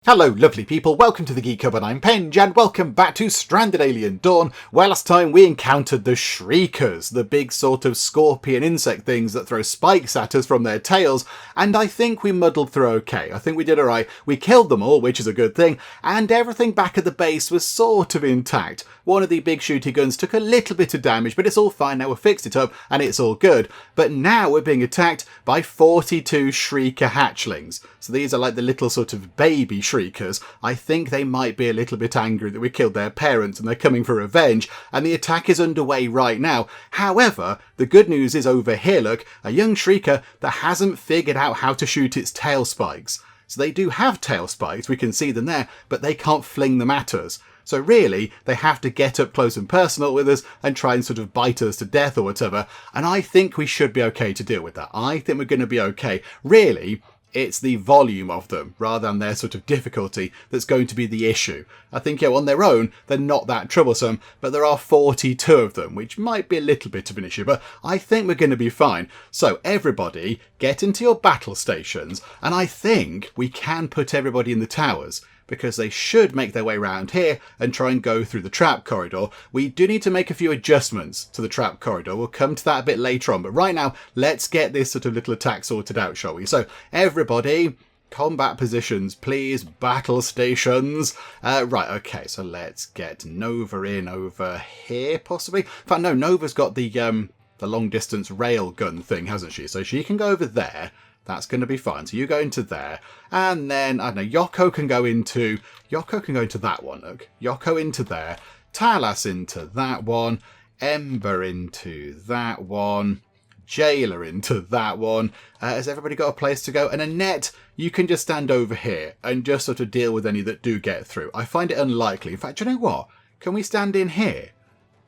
Hello lovely people, welcome to the Geek, and I'm Penge, and welcome back to Stranded Alien Dawn, where last time we encountered the shriekers, the big sort of scorpion insect things that throw spikes at us from their tails, and I think we muddled through okay. I think we did alright. We killed them all, which is a good thing, and everything back at the base was sort of intact. One of the big shooty guns took a little bit of damage, but it's all fine now, we've fixed it up, and it's all good. But now we're being attacked by 42 shrieker hatchlings. So these are like the little sort of baby shriekers. I think they might be a little bit angry that we killed their parents and they're coming for revenge, and the attack is underway right now. However, the good news is over here, look, a young shrieker that hasn't figured out how to shoot its tail spikes. So they do have tail spikes, we can see them there, but they can't fling them at us. So really, they have to get up close and personal with us and try and sort of bite us to death or whatever. And I think we should be okay to deal with that. I think we're going to be okay. Really, it's the volume of them rather than their sort of difficulty that's going to be the issue. I think, on their own, they're not that troublesome, but there are 42 of them, which might be a little bit of an issue, but I think we're going to be fine. So everybody, get into your battle stations, and I think we can put everybody in the towers, because they should make their way around here and try and go through the trap corridor. We do need to make a few adjustments to the trap corridor. We'll come to that a bit later on. But right now, let's get this sort of little attack sorted out, shall we? So, everybody, combat positions, please. Battle stations. Right, okay, so let's get Nova in over here, possibly. In fact, no, Nova's got the long-distance rail gun thing, hasn't she? So she can go over there. That's going to be fine. So you go into there. And then, I don't know, Yoko can go into that one, look. Yoko into there. Talas into that one. Ember into that one. Jailer into that one. Has everybody got a place to go? And Annette, you can just stand over here and just sort of deal with any that do get through. I find it unlikely. In fact, do you know what? Can we stand in here?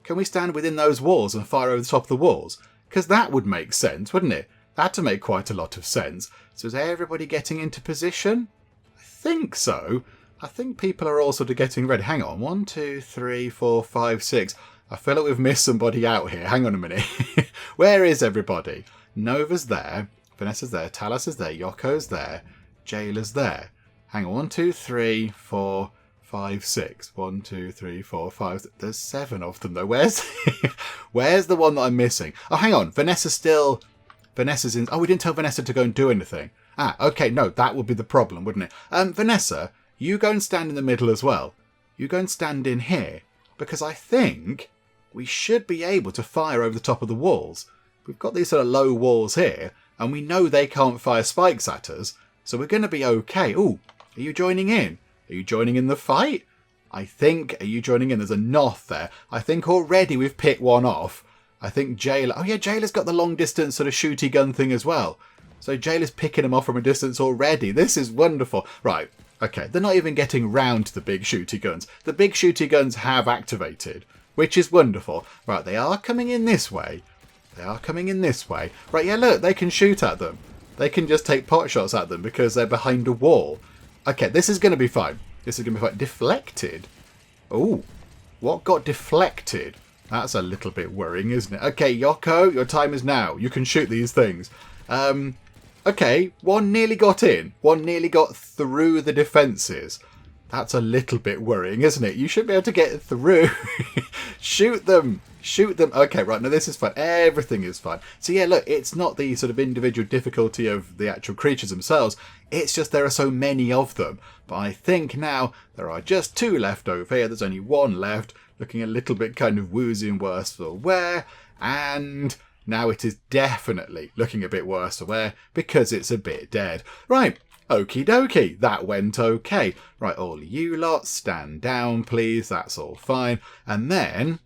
Can we stand within those walls and fire over the top of the walls? Because that would make sense, wouldn't it? That to make quite a lot of sense. So is everybody getting into position? I think so. I think people are all sort of getting ready. Hang on. 1, 2, 3, 4, 5, 6. I feel like we've missed somebody out here. Hang on a minute. Where is everybody? Nova's there. Vanessa's there. Talas is there. Yoko's there. Jailer's there. Hang on. 1, 2, 3, 4, 5, 6. 1, 2, 3, 4, 5. There's 7 of them though. Where's the one that I'm missing? Oh, hang on. Vanessa's in... Oh, we didn't tell Vanessa to go and do anything. Ah, okay, no, that would be the problem, wouldn't it? Vanessa, you go and stand in the middle as well. You go and stand in here, because I think we should be able to fire over the top of the walls. We've got these sort of low walls here, and we know they can't fire spikes at us, so we're going to be okay. Ooh, are you joining in? Are you joining in the fight? I think... Are you joining in? There's a Noth there. I think already we've picked one off. I think Jailer... Oh yeah, Jailer's got the long distance sort of shooty gun thing as well. So Jailer's picking him off from a distance already. This is wonderful. Right, okay, they're not even getting round to the big shooty guns. The big shooty guns have activated, which is wonderful. Right, they are coming in this way. They are coming in this way. Right, yeah, look, they can shoot at them. They can just take pot shots at them because they're behind a wall. Okay, this is going to be fine. This is going to be fine. Deflected? Ooh, what got deflected? That's a little bit worrying, isn't it? Okay, Yoko, your time is now. You can shoot these things. Okay, one nearly got in. One nearly got through the defences. That's a little bit worrying, isn't it? You should be able to get through. Shoot them. Shoot them. Okay, right, no, this is fine. Everything is fine. So yeah, look, it's not the sort of individual difficulty of the actual creatures themselves. It's just there are so many of them. But I think now there are just 2 left over here. There's only 1 left. Looking a little bit kind of woozy and worse for wear. And now it is definitely looking a bit worse for wear because it's a bit dead. Right, okie dokie, that went okay. Right, all you lot, stand down please, that's all fine. And then,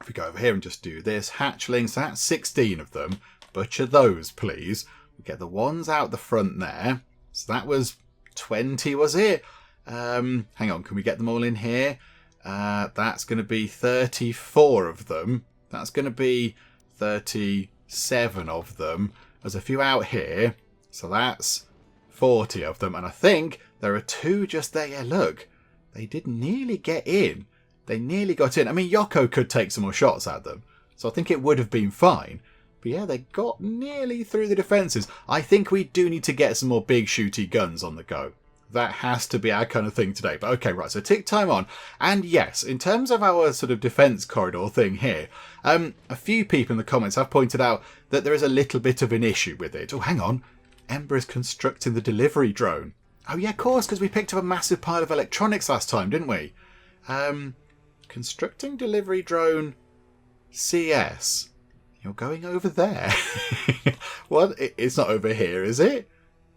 if we go over here and just do this, hatchlings, so that's 16 of them. Butcher those please. We get the ones out the front there. So that was 20, was it? Hang on, can we get them all in here? That's going to be 34 of them. That's going to be 37 of them. There's a few out here. So that's 40 of them. And I think there are 2 just there. Yeah, look. They did nearly get in. They nearly got in. I mean, Yoko could take some more shots at them. So I think it would have been fine. But yeah, they got nearly through the defences. I think we do need to get some more big shooty guns on the go. That has to be our kind of thing today. But okay, right, so tick time on. And yes, in terms of our sort of defence corridor thing here, a few people in the comments have pointed out that there is a little bit of an issue with it. Oh, hang on. Ember is constructing the delivery drone. Oh, yeah, of course, because we picked up a massive pile of electronics last time, didn't we? Constructing delivery drone CS. You're going over there. What? It's not over here, is it?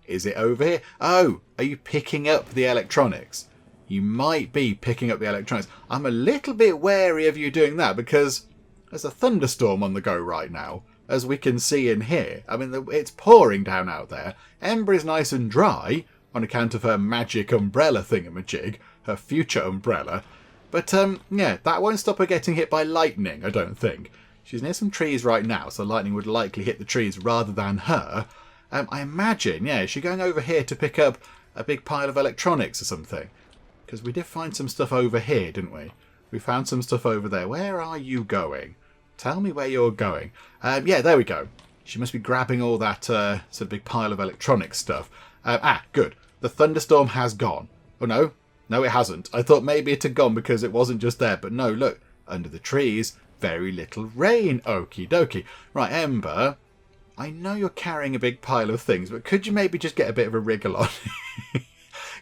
Is it over here? Oh, are you picking up the electronics? You might be picking up the electronics. I'm a little bit wary of you doing that because there's a thunderstorm on the go right now, as we can see in here. I mean, it's pouring down out there. Ember is nice and dry on account of her magic umbrella thingamajig, her future umbrella. But, yeah, that won't stop her getting hit by lightning, I don't think. She's near some trees right now, so lightning would likely hit the trees rather than her. I imagine, yeah, is she going over here to pick up a big pile of electronics or something? Because we did find some stuff over here, didn't we? We found some stuff over there. Where are you going? Tell me where you're going. Yeah, there we go. She must be grabbing all that sort of big pile of electronic stuff. Good. The thunderstorm has gone. Oh, no. No, it hasn't. I thought maybe it had gone because it wasn't just there. But no, look. Under the trees, very little rain. Okie dokie. Right, Ember, I know you're carrying a big pile of things, but could you maybe just get a bit of a wriggle on?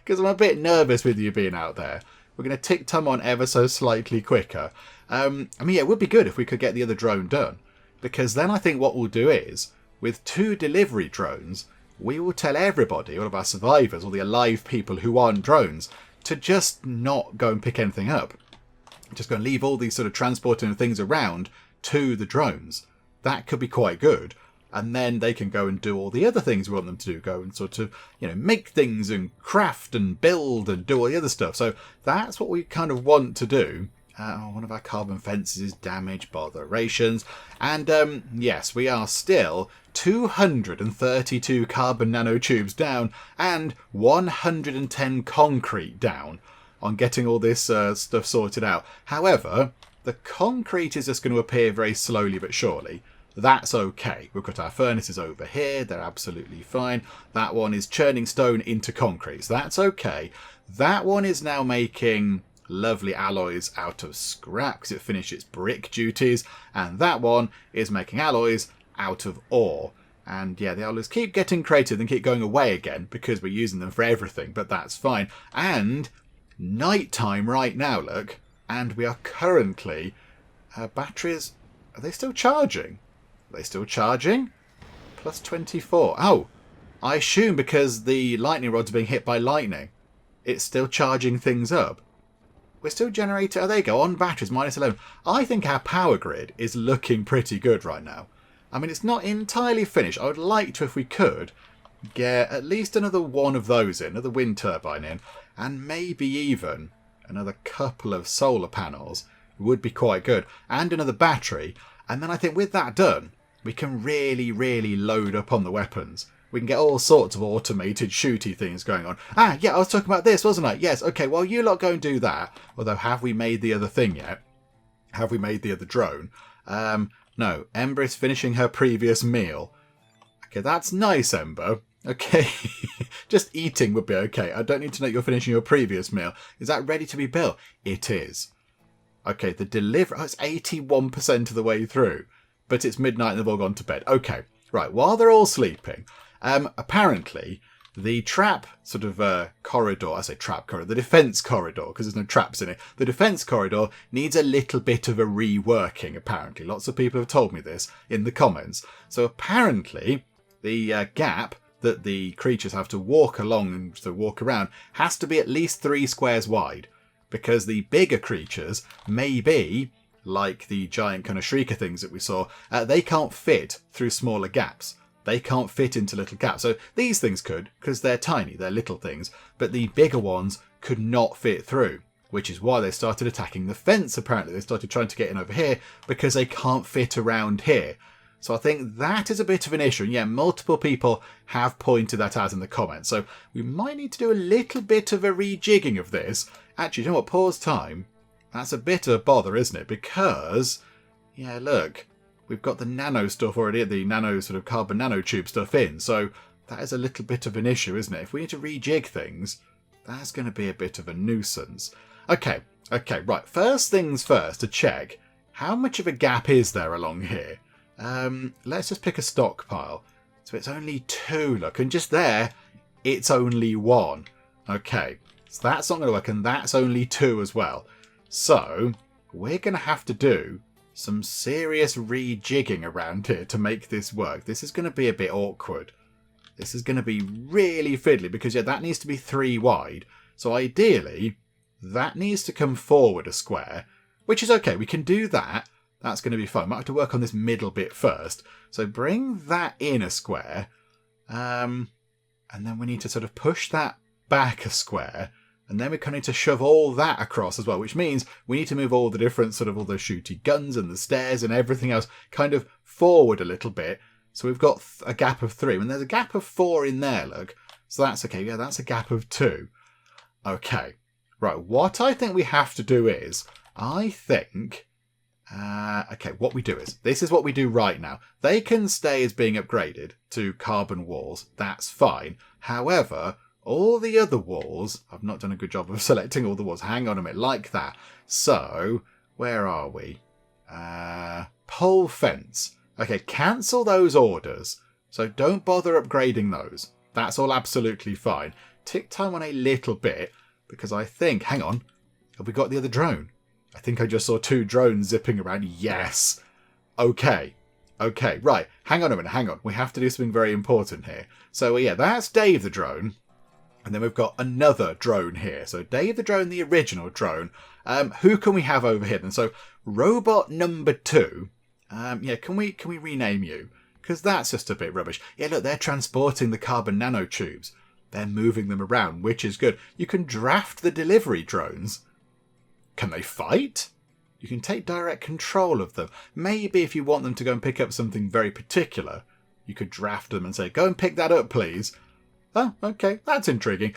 Because I'm a bit nervous with you being out there. We're going to tick time on ever so slightly quicker. I mean, yeah, it would be good if we could get the other drone done. Because then I think what we'll do is, with 2 delivery drones, we will tell everybody, all of our survivors, all the alive people who aren't drones, to just not go and pick anything up. Just go and leave all these sort of transporting things around to the drones. That could be quite good. And then they can go and do all the other things we want them to do. Go and sort of, make things and craft and build and do all the other stuff. So that's what we kind of want to do. One of our carbon fences is damaged, botherations. And yes, we are still 232 carbon nanotubes down and 110 concrete down on getting all this stuff sorted out. However, the concrete is just going to appear very slowly but surely. That's okay. We've got our furnaces over here. They're absolutely fine. That one is churning stone into concrete. So that's okay. That one is now making lovely alloys out of scrap because it finished its brick duties. And that one is making alloys out of ore. And yeah, the alloys keep getting created and keep going away again because we're using them for everything. But that's fine. And nighttime right now, look. And we are currently... batteries... Are they still charging? Are they still charging? Plus 24. Oh, I assume because the lightning rods are being hit by lightning, it's still charging things up. We're still generating... Oh, there you go. On batteries, minus 11. I think our power grid is looking pretty good right now. I mean, it's not entirely finished. I would like to, if we could, get at least another one of those in, another wind turbine in, and maybe even another couple of solar panels would be quite good. And another battery. And then I think with that done, we can really, really load up on the weapons. We can get all sorts of automated shooty things going on. Yeah, I was talking about this, wasn't I? Yes, okay, well, you lot go and do that. Although, have we made the other thing yet? Have we made the other drone? No, Ember is finishing her previous meal. Okay, that's nice, Ember. Okay, just eating would be okay. I don't need to know you're finishing your previous meal. Is that ready to be built? It is. Okay, the delivery... Oh, it's 81% of the way through. But it's midnight and they've all gone to bed. Okay, right, while they're all sleeping, apparently the trap sort of corridor... I say trap corridor, the defence corridor, because there's no traps in it. The defence corridor needs a little bit of a reworking, apparently. Lots of people have told me this in the comments. So apparently the gap that the creatures have to walk along and to walk around has to be at least 3 squares wide. Because the bigger creatures may be, like the giant kind of shrieker things that we saw, they can't fit through smaller gaps. They can't fit into little gaps. So these things could, because they're tiny, they're little things, but the bigger ones could not fit through, which is why they started attacking the fence, apparently. They started trying to get in over here because they can't fit around here. So I think that is a bit of an issue. And yeah, multiple people have pointed that out in the comments. So we might need to do a little bit of a rejigging of this. Actually, you know what? Pause time. That's a bit of a bother, isn't it? Because, yeah, look, we've got the nano stuff already, the nano sort of carbon nanotube stuff in. So that is a little bit of an issue, isn't it? If we need to rejig things, That's going to be a bit of a nuisance. Okay, right. First things first, to check, how much of a gap is there along here? Let's just pick a stockpile. So it's only 2, look, and just there, it's only 1. Okay, so that's not going to work, and that's only 2 as well. So we're going to have to do some serious rejigging around here to make this work. This is going to be a bit awkward. This is going to be really fiddly because, yeah, that needs to be 3 wide. So ideally, that needs to come forward a square, which is okay. We can do that. That's going to be fun. Might have to work on this middle bit first. So bring that in a square. And then we need to sort of push that back a square. And then we kind of need to shove all that across as well, which means we need to move all the different sort of all the shooty guns and the stairs and everything else kind of forward a little bit. So we've got a gap of 3. And there's a gap of 4 in there, look. So that's okay. Yeah, that's a gap of 2. Okay. Right, what I think we have to do is, I think... okay, what we do is, this is what we do right now. They can stay as being upgraded to carbon walls. That's fine. However, all the other walls... I've not done a good job of selecting all the walls. Hang on a minute, like that. So, where are we? Pole fence. Okay, cancel those orders. So don't bother upgrading those. That's all absolutely fine. Tick time on a little bit, because I think... Hang on. Have we got the other drone? I think I just saw 2 drones zipping around. Yes. Okay. Okay, right. Hang on a minute, hang on. We have to do something very important here. So, yeah, that's Dave the drone. And then we've got another drone here. So, Dave the drone, the original drone. Who can we have over here then? So, robot number 2. Yeah, can we rename you? Because that's just a bit rubbish. Yeah, look, they're transporting the carbon nanotubes. They're moving them around, which is good. You can draft the delivery drones. Can they fight? You can take direct control of them. Maybe if you want them to go and pick up something very particular, you could draft them and say, go and pick that up, please. Oh, okay, that's intriguing.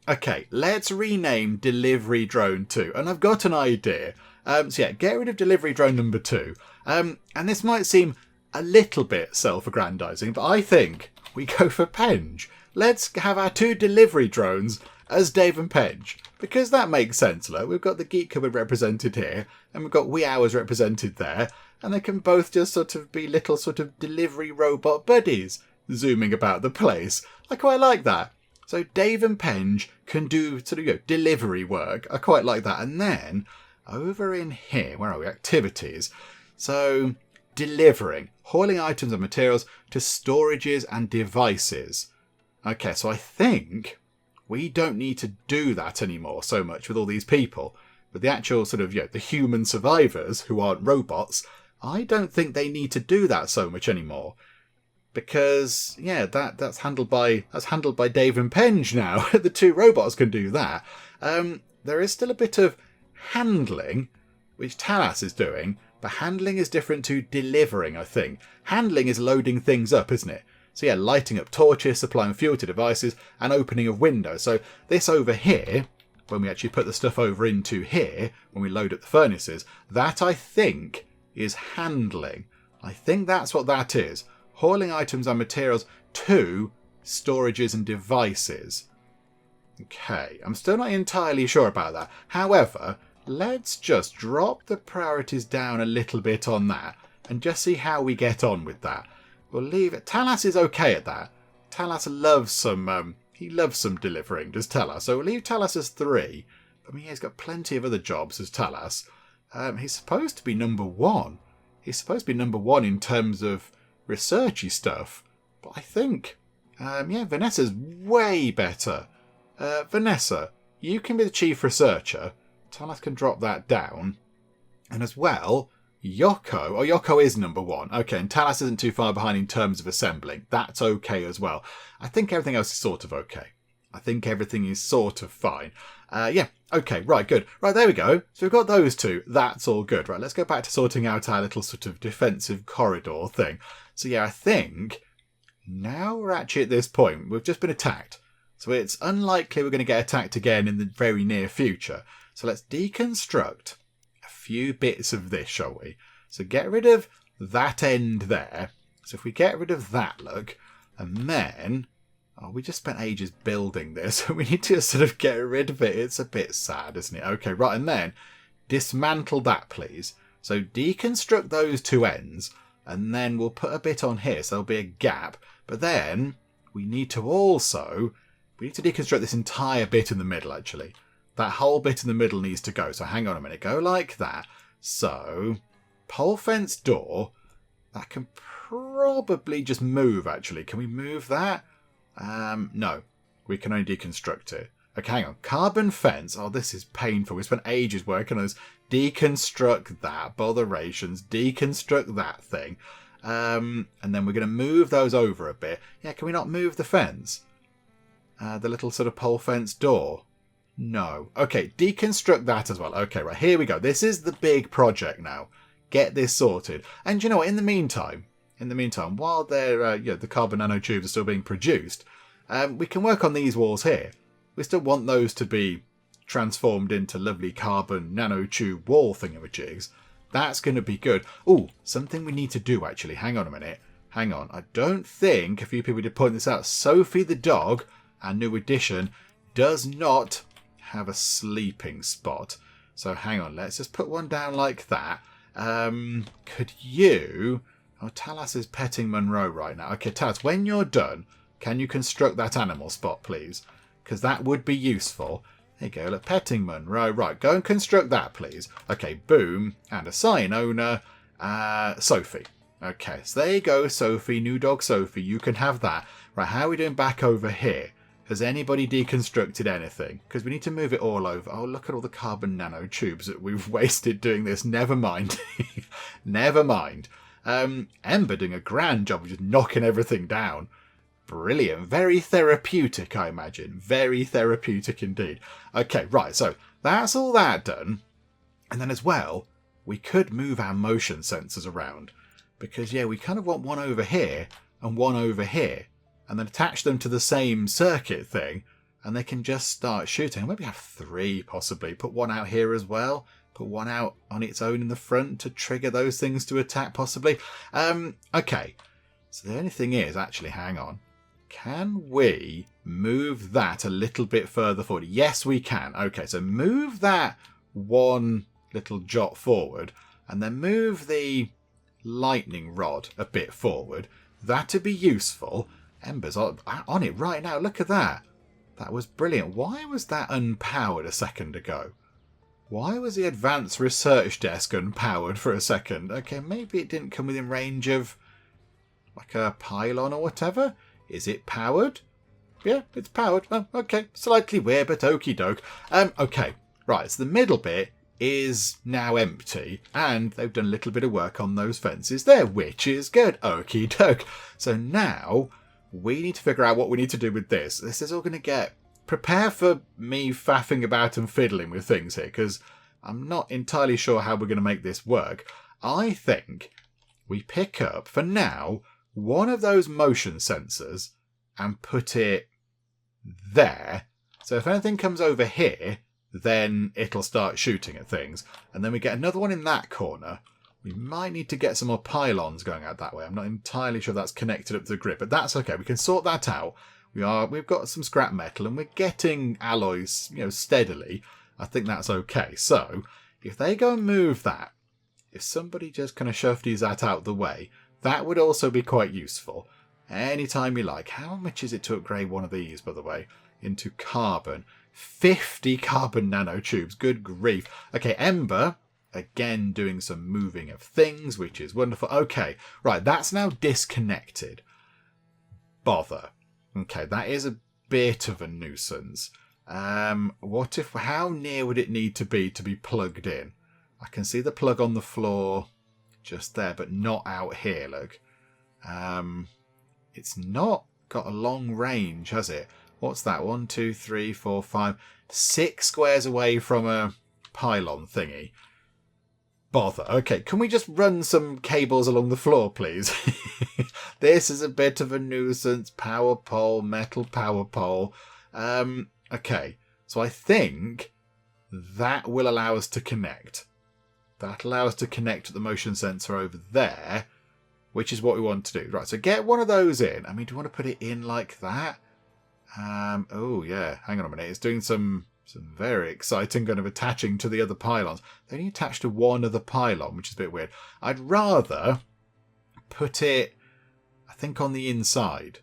Okay, let's rename Delivery Drone 2. And I've got an idea. So yeah, get rid of Delivery Drone number 2. And this might seem a little bit self-aggrandizing, but I think we go for Penge. Let's have our 2 delivery drones as Dave and Penge. Because that makes sense, look. We've got the Geek Cupboard represented here, and we've got Wee Hours represented there, and they can both just sort of be little sort of delivery robot buddies zooming about the place. I quite like that. So Dave and Penge can do sort of, delivery work. I quite like that. And then over in here, where are we? Activities. So delivering, hauling items and materials to storages and devices. Okay, so I think we don't need to do that anymore so much with all these people. But the actual sort of, the human survivors who aren't robots, I don't think they need to do that so much anymore. Because, yeah, that's handled by Dave and Penge now. The 2 robots can do that. There is still a bit of handling, which Talas is doing, but handling is different to delivering, I think. Handling is loading things up, isn't it? So yeah, lighting up torches, supplying fuel to devices, and opening of windows. So this over here, when we actually put the stuff over into here, when we load up the furnaces, that I think is handling. I think that's what that is. Hauling items and materials to storages and devices. Okay, I'm still not entirely sure about that. However, let's just drop the priorities down a little bit on that and just see how we get on with that. We'll leave it. Talas is okay at that. Talas loves some, he loves some delivering, does Talas. So we'll leave Talas as 3. I mean, he's got plenty of other jobs as Talas. He's supposed to be number 1. He's supposed to be number 1 in terms of researchy stuff. But I think, Vanessa's way better. Vanessa, you can be the chief researcher. Talas can drop that down. And as well, Yoko is number 1. Okay, and Talas isn't too far behind in terms of assembling. That's okay as well. I think everything else is sort of okay. I think everything is sort of fine. Okay, right, good. Right, there we go. So we've got those 2. That's all good. Right, let's go back to sorting out our little sort of defensive corridor thing. So yeah, I think now we're actually at this point. We've just been attacked. So it's unlikely we're going to get attacked again in the very near future. So let's deconstruct a few bits of this, shall we? So get rid of that end there. So if we get rid of that, look, and then Oh, we just spent ages building this. We need to sort of get rid of it. It's a bit sad, isn't it? Okay, right, and then dismantle that, please. So deconstruct those two ends, and then we'll put a bit on here, so there'll be a gap. But then we need to deconstruct this entire bit in the middle, actually. That whole bit in the middle needs to go. So hang on a minute. Go like that. So pole fence door, that can probably just move, actually. Can we move that? No. We can only deconstruct it. Okay, hang on. Carbon fence. Oh, this is painful. We spent ages working on this. Deconstruct that. Botherations. Deconstruct that thing. And then we're going to move those over a bit. Yeah, can we not move the fence? The little sort of pole fence door. No. Okay, deconstruct that as well. Okay, right, here we go. This is the big project now. Get this sorted. And you know what? In the meantime, while they're, the carbon nanotubes are still being produced, we can work on these walls here. We still want those to be transformed into lovely carbon nanotube wall thingamajigs. That's going to be good. Oh, something we need to do, actually. Hang on a minute. Hang on. I don't think a few people did point this out. Sophie the dog, our new addition, does not have a sleeping spot. So hang on. Let's just put one down like that. Could you... Oh, Talas is petting Monroe right now. Okay, Talas, when you're done, can you construct that animal spot, please? Because that would be useful. There you go, look, petting Monroe. Right, go and construct that, please. Okay, boom. And assign owner, Sophie. Okay, so there you go, Sophie. New dog Sophie. You can have that. Right, how are we doing back over here? Has anybody deconstructed anything? Because we need to move it all over. Oh, look at all the carbon nanotubes that we've wasted doing this. Never mind. Never mind. Ember doing a grand job of just knocking everything down. Brilliant. Very therapeutic, I imagine. Very therapeutic indeed. Okay, right. So that's all that done. And then as well, we could move our motion sensors around. Because, yeah, we kind of want one over here and one over here. And then attach them to the same circuit thing. And they can just start shooting. Maybe have 3, possibly. Put one out here as well. Put one out on its own in the front to trigger those things to attack, possibly. Okay. So the only thing is, actually, hang on. Can we move that a little bit further forward? Yes, we can. Okay, so move that one little jot forward. And then move the lightning rod a bit forward. That'd be useful. Ember's on it right now. Look at that. That was brilliant. Why was that unpowered a second ago? Why was the advanced research desk unpowered for a second? Okay, maybe it didn't come within range of like a pylon or whatever. Is it powered? Yeah, it's powered. Oh, okay, slightly weird, but okie doke. Okay, right, so the middle bit is now empty, and they've done a little bit of work on those fences there, which is good. Okie doke. So now we need to figure out what we need to do with this. This is all going to get... Prepare for me faffing about and fiddling with things here, because I'm not entirely sure how we're going to make this work. I think we pick up, for now, one of those motion sensors and put it there. So if anything comes over here, then it'll start shooting at things. And then we get another one in that corner. We might need to get some more pylons going out that way. I'm not entirely sure that's connected up to the grid, but that's okay. We can sort that out. We've got some scrap metal and we're getting alloys, steadily. I think that's okay. So if they go and move that, if somebody just kind of shufties that out the way, that would also be quite useful. Anytime you like. How much is it to upgrade one of these, by the way, into carbon? 50 carbon nanotubes. Good grief. Okay, Ember, again doing some moving of things, which is wonderful. Okay, right, that's now disconnected. Bother. Okay, that is a bit of a nuisance. How near would it need to be plugged in? I can see the plug on the floor just there, but not out here, look. It's not got a long range, has it? What's that? 1, 2, 3, 4, 5, 6 squares away from a pylon thingy. Bother. Okay, can we just run some cables along the floor, please? This is a bit of a nuisance. Power pole, metal power pole. Okay, so I think that will allow us to connect. That'll allow us to connect to the motion sensor over there, which is what we want to do. Right, so get one of those in. I mean, do you want to put it in like that? Oh, yeah. Hang on a minute. It's doing some very exciting kind of attaching to the other pylons. They only attach to one other pylon, which is a bit weird. I'd rather put it, I think, on the inside.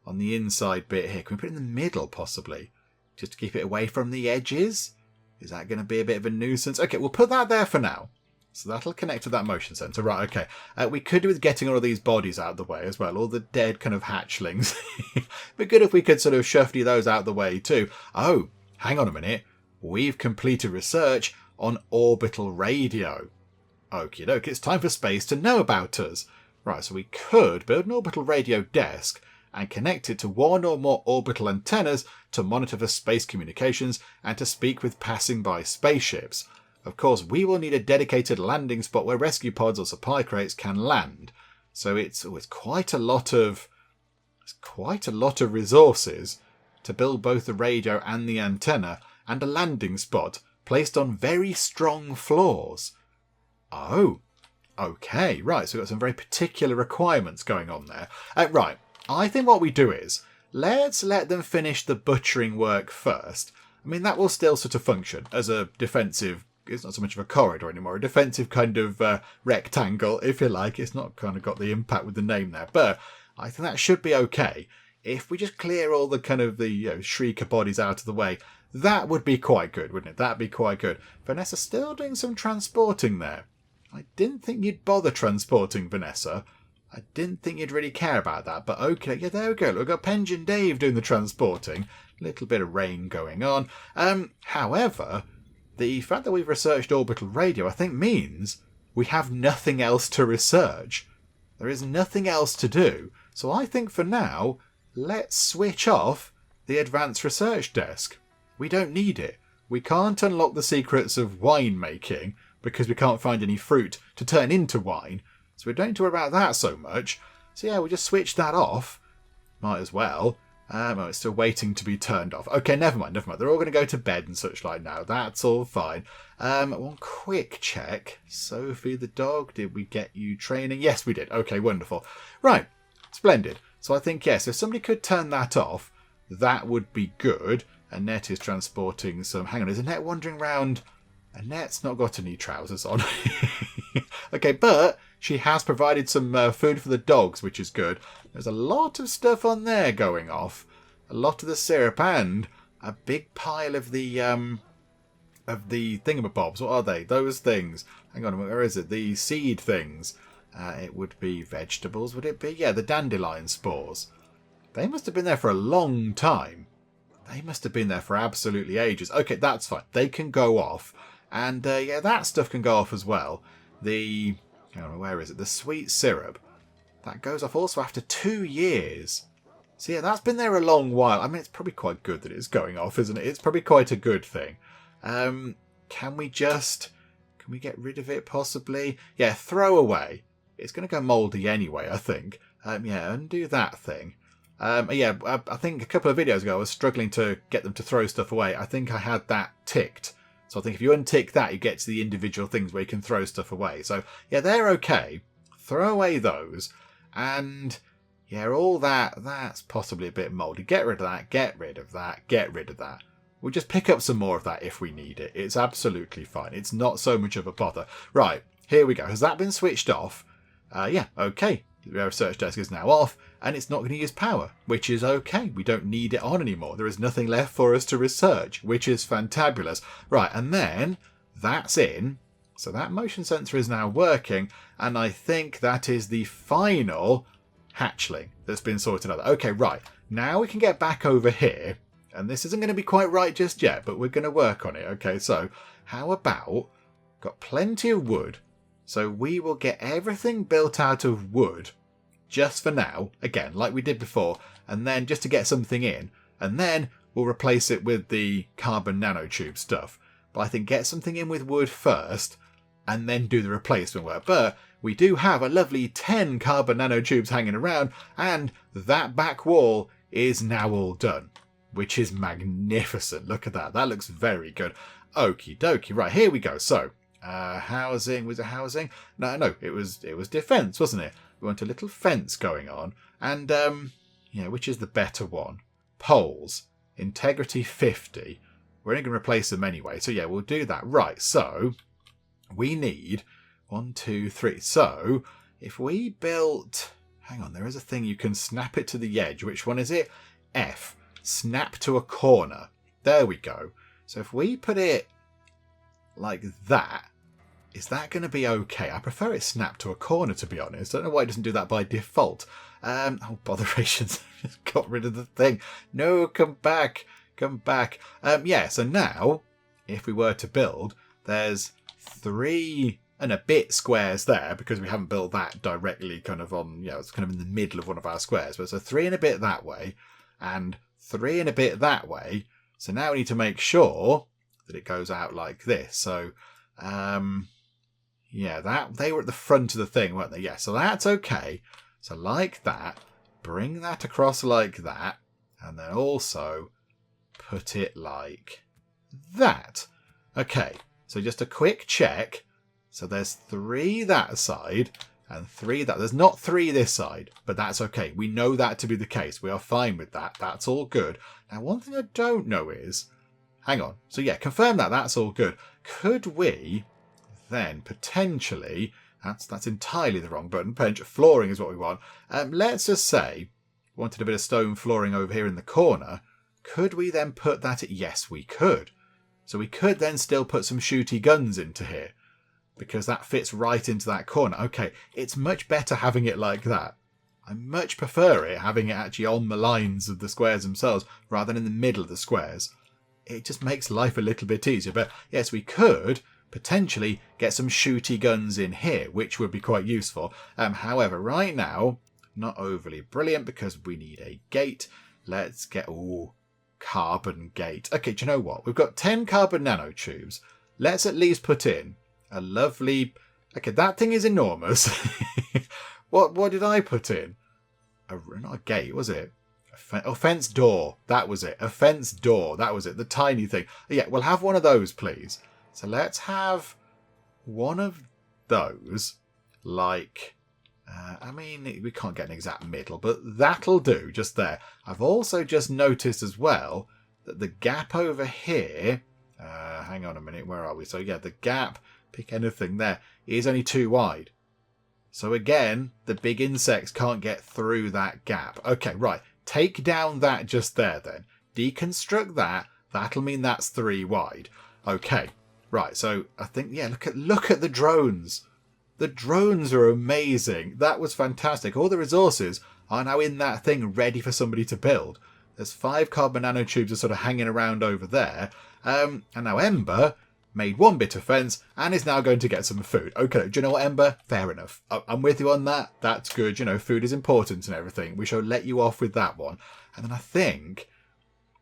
On the inside bit here. Can we put it in the middle, possibly? Just to keep it away from the edges? Is that going to be a bit of a nuisance? Okay, we'll put that there for now. So that'll connect to that motion sensor. Right, okay. We could do with getting all of these bodies out of the way as well. All the dead kind of hatchlings. It'd be good if we could sort of shuffle those out of the way too. Oh, hang on a minute. We've completed research on orbital radio. Okie doke, it's time for space to know about us. Right, so we could build an orbital radio desk and connect it to one or more orbital antennas to monitor for space communications and to speak with passing by spaceships. Of course, we will need a dedicated landing spot where rescue pods or supply crates can land. So it's quite a lot of resources to build both the radio and the antenna and a landing spot placed on very strong floors. Oh, okay, right. So we've got some very particular requirements going on there. Right, I think what we do is let's let them finish the butchering work first. I mean, that will still sort of function as a defensive. It's not so much of a corridor anymore, a defensive kind of rectangle, if you like. It's not kind of got the impact with the name there, but I think that should be okay. If we just clear all the kind of the shrieker bodies out of the way, that would be quite good, wouldn't it? That'd be quite good. Vanessa still doing some transporting there. I didn't think you'd bother transporting, Vanessa. I didn't think you'd really care about that, but okay, yeah, there we go. We've got Penge and Dave doing the transporting. A little bit of rain going on. However, the fact that we've researched orbital radio, I think, means we have nothing else to research. There is nothing else to do. So I think for now, let's switch off the advanced research desk. We don't need it. We can't unlock the secrets of winemaking because we can't find any fruit to turn into wine. So we don't need to worry about that so much. So yeah, we'll just switch that off. Might as well. Oh, it's still waiting to be turned off. Okay, never mind. They're all going to go to bed and such like now. That's all fine. One quick check. Sophie the dog, did we get you training? Yes, we did. Okay, wonderful. Right, splendid. So I think, yes, if somebody could turn that off, that would be good. Annette is transporting some... Hang on, is Annette wandering around? Annette's not got any trousers on. Okay, but she has provided some food for the dogs, which is good. There's a lot of stuff on there going off. A lot of the syrup and a big pile of the thingamabobs. What are they? Those things. Hang on, where is it? The seed things. It would be vegetables, would it be? Yeah, the dandelion spores. They must have been there for a long time. They must have been there for absolutely ages. Okay, that's fine. They can go off. And yeah, that stuff can go off as well. Where is it? The sweet syrup. That goes off also after 2 years. So yeah, that's been there a long while. I mean, it's probably quite good that it's going off, isn't it? It's probably quite a good thing. Can we get rid of it possibly? Yeah, throw away. It's going to go mouldy anyway, I think. Yeah, undo that thing. Yeah, I think a couple of videos ago I was struggling to get them to throw stuff away. I think I had that ticked. So I think if you untick that, you get to the individual things where you can throw stuff away. So yeah, they're okay. Throw away those. And yeah, all that's possibly a bit mouldy. Get rid of that, get rid of that, get rid of that. We'll just pick up some more of that if we need it. It's absolutely fine. It's not so much of a bother. Right, here we go. Has that been switched off? Yeah, okay. The research desk is now off, and it's not going to use power, which is okay. We don't need it on anymore. There is nothing left for us to research, which is fantabulous. Right, and then that's in. So that motion sensor is now working, and I think that is the final hatchling that's been sorted out. Okay, right. Now we can get back over here, and this isn't going to be quite right just yet, but we're going to work on it. Okay, so how about... Got plenty of wood, so we will get everything built out of wood just for now, again, like we did before, and then just to get something in, and then we'll replace it with the carbon nanotube stuff. But I think get something in with wood first, and then do the replacement work. But we do have a lovely 10 carbon nanotubes hanging around, and that back wall is now all done, which is magnificent. Look at that. That looks very good. Okie dokie. Right, here we go. So, housing. Was it housing? No, it was defense, wasn't it? We want a little fence going on. And, yeah, which is the better one? poles. Integrity 50. We're only going to replace them anyway. So yeah, we'll do that. Right, so we need 1, 2, 3. So if we built... Hang on, there is a thing you can snap it to the edge. Which one is it? F. Snap to a corner. There we go. So if we put it like that, is that going to be okay? I prefer it snapped to a corner, to be honest. I don't know why it doesn't do that by default. Oh, botherations. Just got rid of the thing. No, come back. Come back. Yeah, so now, if we were to build, there's 3 and a bit squares there, because we haven't built that directly kind of on, it's kind of in the middle of one of our squares. But so 3 and a bit that way, and 3 and a bit that way. So now we need to make sure that it goes out like this. So, yeah, that they were at the front of the thing, weren't they? Yeah, so that's okay. So like that, bring that across like that, and then also put it like that. Okay, so just a quick check. So there's 3 that side and 3 that. There's not 3 this side, but that's okay. We know that to be the case. We are fine with that. That's all good. Now, one thing I don't know is... Hang on. So yeah, confirm that. That's all good. Could we then potentially... That's entirely the wrong button. Flooring is what we want. Let's just say we wanted a bit of stone flooring over here in the corner. Could we then put that... Yes, we could. So we could then still put some shooty guns into here, because that fits right into that corner. Okay, it's much better having it like that. I much prefer it having it actually on the lines of the squares themselves rather than in the middle of the squares. It just makes life a little bit easier. But yes, we could potentially get some shooty guns in here, which would be quite useful. However, right now, not overly brilliant because we need a gate. Let's get... Ooh, carbon gate. Okay, do you know what? We've got 10 carbon nanotubes. Let's at least put in a lovely... Okay, that thing is enormous. What did I put in? Not a gate, was it? A fence door. That was it. A fence door. That was it. The tiny thing. Yeah, we'll have one of those, please. So let's have one of those. Like... I mean, we can't get an exact middle, but that'll do, just there. I've also just noticed as well that the gap over here... hang on a minute, where are we? So yeah, the gap, pick anything there, is only 2 wide. So again, the big insects can't get through that gap. Okay, right. Take down that just there then. Deconstruct that. That'll mean that's 3 wide. Okay, right. So I think, yeah, look at the drones. The drones are amazing. That was fantastic. All the resources are now in that thing ready for somebody to build. There's 5 carbon nanotubes are sort of hanging around over there. And now Ember made 1 bit of fence and is now going to get some food. Okay, do you know what, Ember? Fair enough. I'm with you on that. That's good. You know, food is important and everything. We shall let you off with that one. And then I think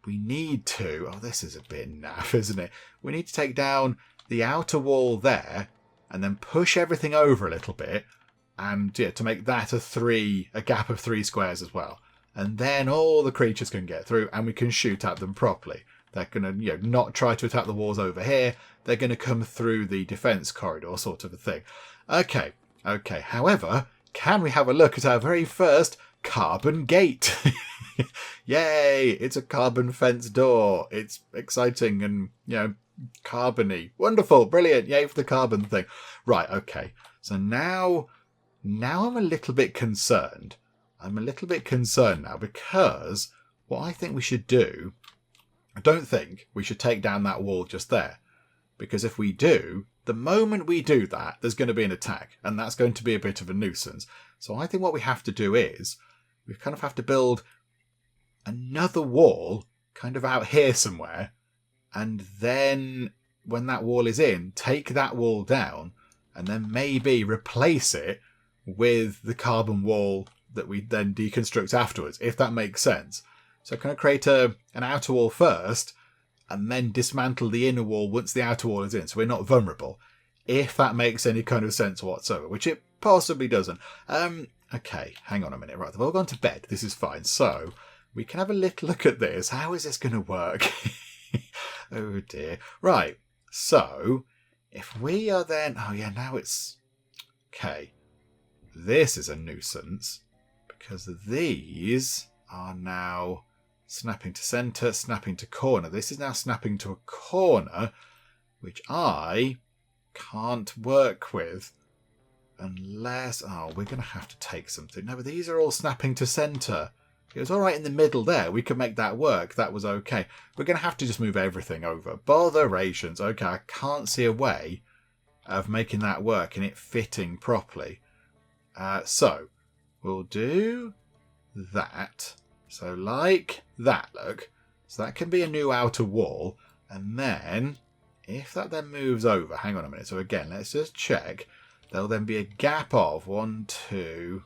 we need to... Oh, this is a bit naff, isn't it? We need to take down the outer wall there and then push everything over a little bit, and yeah, to make that a gap of 3 squares as well. And then all the creatures can get through, and we can shoot at them properly. They're going to, not try to attack the walls over here. They're going to come through the defence corridor, sort of a thing. Okay. However, can we have a look at our very first carbon gate? Yay! It's a carbon fence door. It's exciting and, carbony. Wonderful, brilliant, yay for the carbon thing. Right, okay. So now I'm a little bit concerned. I'm a little bit concerned now because what I think we should do, I don't think we should take down that wall just there. Because if we do, the moment we do that, there's going to be an attack. And that's going to be a bit of a nuisance. So I think what we have to do is, we kind of have to build another wall kind of out here somewhere. And then when that wall is in, take that wall down and then maybe replace it with the carbon wall that we then deconstruct afterwards, if that makes sense. So kind of create an outer wall first and then dismantle the inner wall once the outer wall is in, so we're not vulnerable, if that makes any kind of sense whatsoever, which it possibly doesn't. Okay, hang on a minute. Right, they've all gone to bed. This is fine. So we can have a little look at this. How is this going to work? Oh dear. Right, so if we are then... Oh yeah, now it's... Okay, this is a nuisance because these are now snapping to centre, snapping to corner. This is now snapping to a corner, which I can't work with unless... Oh, we're going to have to take something. No, but these are all snapping to centre. It was all right in the middle there. We could make that work. That was okay. We're going to have to just move everything over. Botherations. Okay, I can't see a way of making that work and it fitting properly. So, we'll do that. So, like that, look. So that can be a new outer wall. And then, if that then moves over... Hang on a minute. So again, let's just check. There'll then be a gap of 1, 2...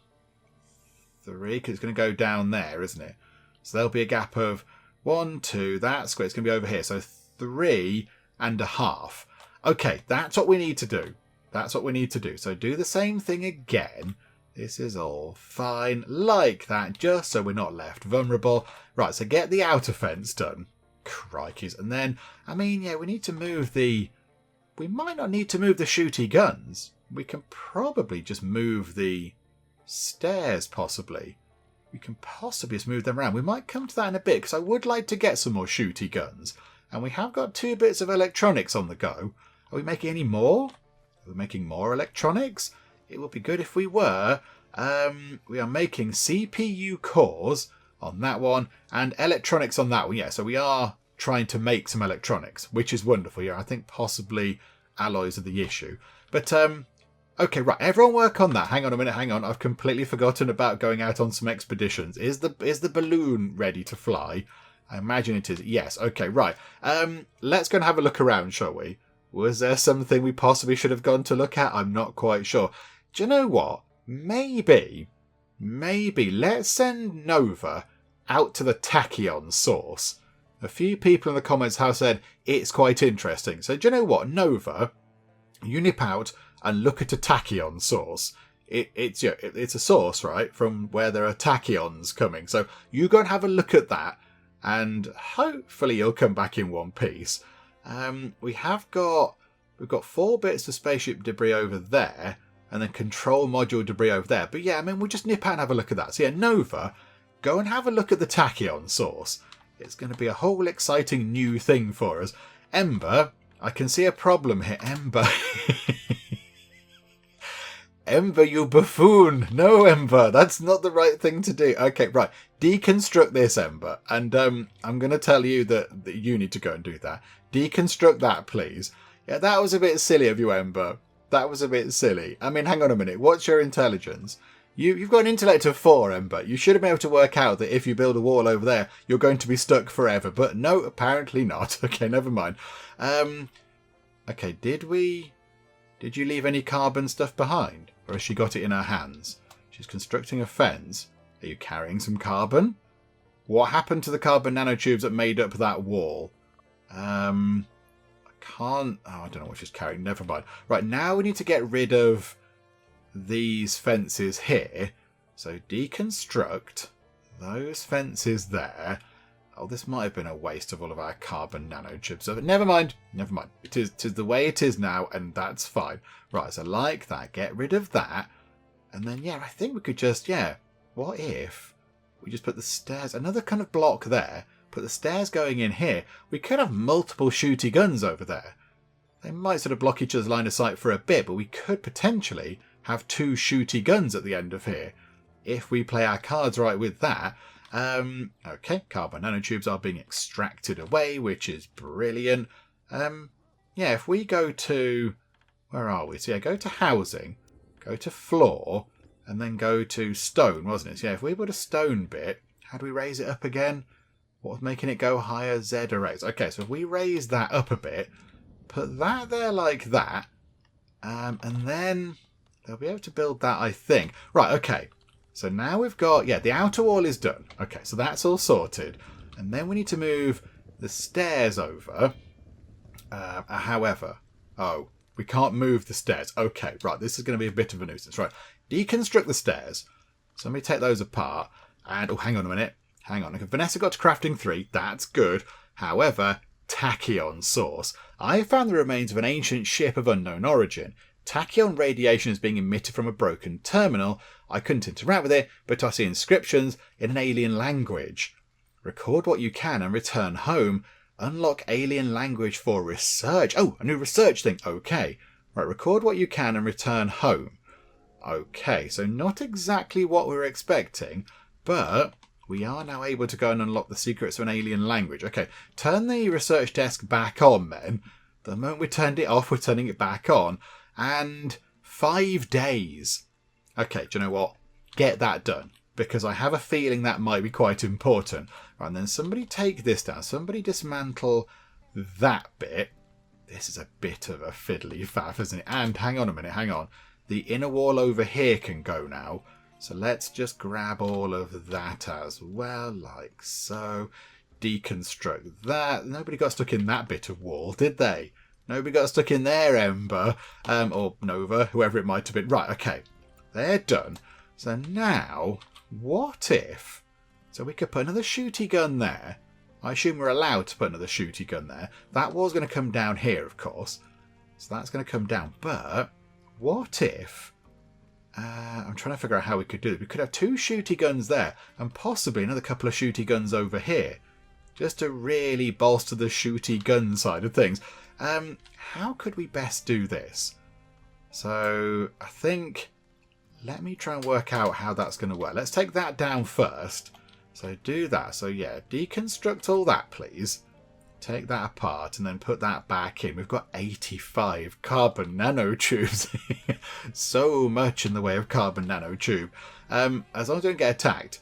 3, because it's going to go down there, isn't it? So there'll be a gap of 1, 2, that's great. It's going to be over here. So 3.5. Okay, that's what we need to do. That's what we need to do. So do the same thing again. This is all fine, like that, just so we're not left vulnerable. Right, so get the outer fence done. Crikeys. And then, I mean, yeah, we need to move the... We might not need to move the shooty guns. We can probably just move the... stairs, possibly. We can possibly just move them around. We might come to that in a bit, because I would like to get some more shooty guns. And we have got 2 bits of electronics on the go. Are we making any more? Are we making more electronics? It would be good if we were. We are making CPU cores on that one, and electronics on that one. Yeah, so we are trying to make some electronics, which is wonderful. Yeah, I think possibly alloys are the issue. But, okay, right, everyone work on that. Hang on a minute, hang on. I've completely forgotten about going out on some expeditions. Is the balloon ready to fly? I imagine it is. Yes, okay, right. Let's go and have a look around, shall we? Was there something we possibly should have gone to look at? I'm not quite sure. Do you know what? Maybe let's send Nova out to the tachyon source. A few people in the comments have said it's quite interesting. So do you know what? Nova, you nip out and look at a tachyon source. It's a source, right, from where there are tachyons coming. So you go and have a look at that, and hopefully you'll come back in one piece. We've got 4 bits of spaceship debris over there, and then control module debris over there. But yeah, I mean, we'll just nip out and have a look at that. So yeah, Nova, go and have a look at the tachyon source. It's going to be a whole exciting new thing for us. Ember, I can see a problem here. Ember. Ember, you buffoon. No, Ember, that's not the right thing to do. Okay, right. Deconstruct this, Ember. And I'm going to tell you that you need to go and do that. Deconstruct that, please. Yeah, that was a bit silly of you, Ember. That was a bit silly. I mean, hang on a minute. What's your intelligence? You've got an intellect of 4, Ember. You should have been able to work out that if you build a wall over there, you're going to be stuck forever. But no, apparently not. Okay, never mind. Okay, did you leave any carbon stuff behind? Or has she got it in her hands? She's constructing a fence. Are you carrying some carbon? What happened to the carbon nanotubes that made up that wall? I can't... Oh, I don't know what she's carrying. Never mind. Right, now we need to get rid of these fences here. So deconstruct those fences there. Oh, this might have been a waste of all of our carbon nanotubes. So never mind. Never mind. It is the way it is now, and that's fine. Right, so like that. Get rid of that. And then, yeah, I think we could just, yeah, what if we just put the stairs, another kind of block there, put the stairs going in here. We could have multiple shooty guns over there. They might sort of block each other's line of sight for a bit, but we could potentially have 2 shooty guns at the end of here if we play our cards right with that. Okay, carbon nanotubes are being extracted away, which is brilliant. Yeah, if we go to... Where are we? So yeah, go to housing, go to floor, and then go to stone, wasn't it? So yeah, if we put a stone bit, how do we raise it up again? What was making it go higher? Z or X. Okay, so if we raise that up a bit, put that there like that, and then they'll be able to build that, I think. Right, okay. So now we've got, yeah, the outer wall is done. Okay, so that's all sorted. And then we need to move the stairs over. However, oh, we can't move the stairs. Okay, right, this is going to be a bit of a nuisance. Right, deconstruct the stairs. So let me take those apart. And, oh, hang on a minute. Hang on. Okay, Vanessa got to crafting 3. That's good. However, tachyon source. I found the remains of an ancient ship of unknown origin. Tachyon radiation is being emitted from a broken terminal. I couldn't interact with it, but I see inscriptions in an alien language. Record what you can and return home. Unlock alien language for research. Oh, a new research thing. Okay. Right, record what you can and return home. Okay, so not exactly what we were expecting, but we are now able to go and unlock the secrets of an alien language. Okay, turn the research desk back on then. The moment we turned it off, we're turning it back on. And 5 days. Okay, do you know what? Get that done, because I have a feeling that might be quite important. Right, and then somebody take this down. Somebody dismantle that bit. This is a bit of a fiddly faff, isn't it? And hang on a minute, hang on. The inner wall over here can go now. So let's just grab all of that as well, like so. Deconstruct that. Nobody got stuck in that bit of wall, did they? Nobody got stuck in there, Ember. Or Nova, whoever it might have been. Right, okay. They're done. So now, what if... So we could put another shooty gun there. I assume we're allowed to put another shooty gun there. That wall's going to come down here, of course. So that's going to come down. But what if... I'm trying to figure out how we could do it. We could have 2 shooty guns there and possibly another couple of shooty guns over here. Just to really bolster the shooty gun side of things. How could we best do this? So I think... Let me try and work out how that's going to work. Let's take that down first. So do that. So yeah, deconstruct all that, please. Take that apart and then put that back in. We've got 85 carbon nanotubes. So much in the way of carbon nanotube. As long as we don't get attacked.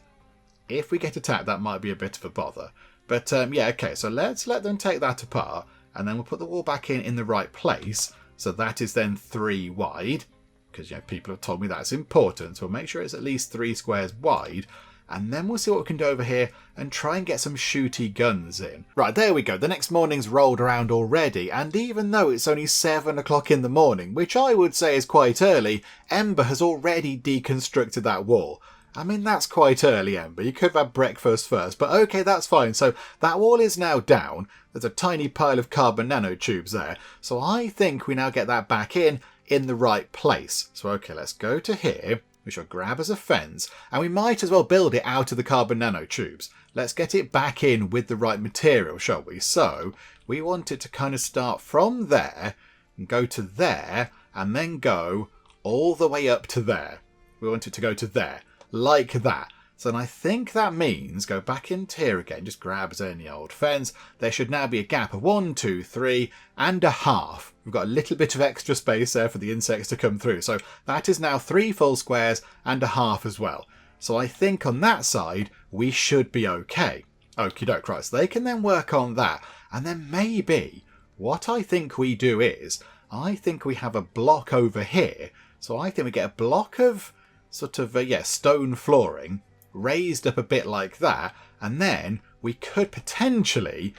If we get attacked, that might be a bit of a bother. But yeah, okay. So let's let them take that apart. And then we'll put the wall back in the right place. So that is then 3 wide. Because people have told me that's important. So we'll make sure it's at least 3 squares wide. And then we'll see what we can do over here and try and get some shooty guns in. Right, there we go. The next morning's rolled around already. And even though it's only 7 o'clock in the morning, which I would say is quite early, Ember has already deconstructed that wall. I mean, that's quite early, Ember. You could have had breakfast first. But okay, that's fine. So that wall is now down. There's a tiny pile of carbon nanotubes there. So I think we now get that back in the right place. So okay, let's go to here. We shall grab as a fence, and we might as well build it out of the carbon nanotubes. Let's get it back in with the right material, shall we? So we want it to kind of start from there and go to there and then go all the way up to there. We want it to go to there, like that. So then I think that means go back into here again, just grab as any old fence. There should now be a gap of 1, 2, 3 and a half. We've got a little bit of extra space there for the insects to come through. So that is now 3 full squares and a half as well. So I think on that side, we should be okay. Okie doke, right. So they can then work on that. And then maybe what I think we do is, I think we have a block over here. So I think we get a block of sort of, stone flooring raised up a bit like that. And then we could potentially,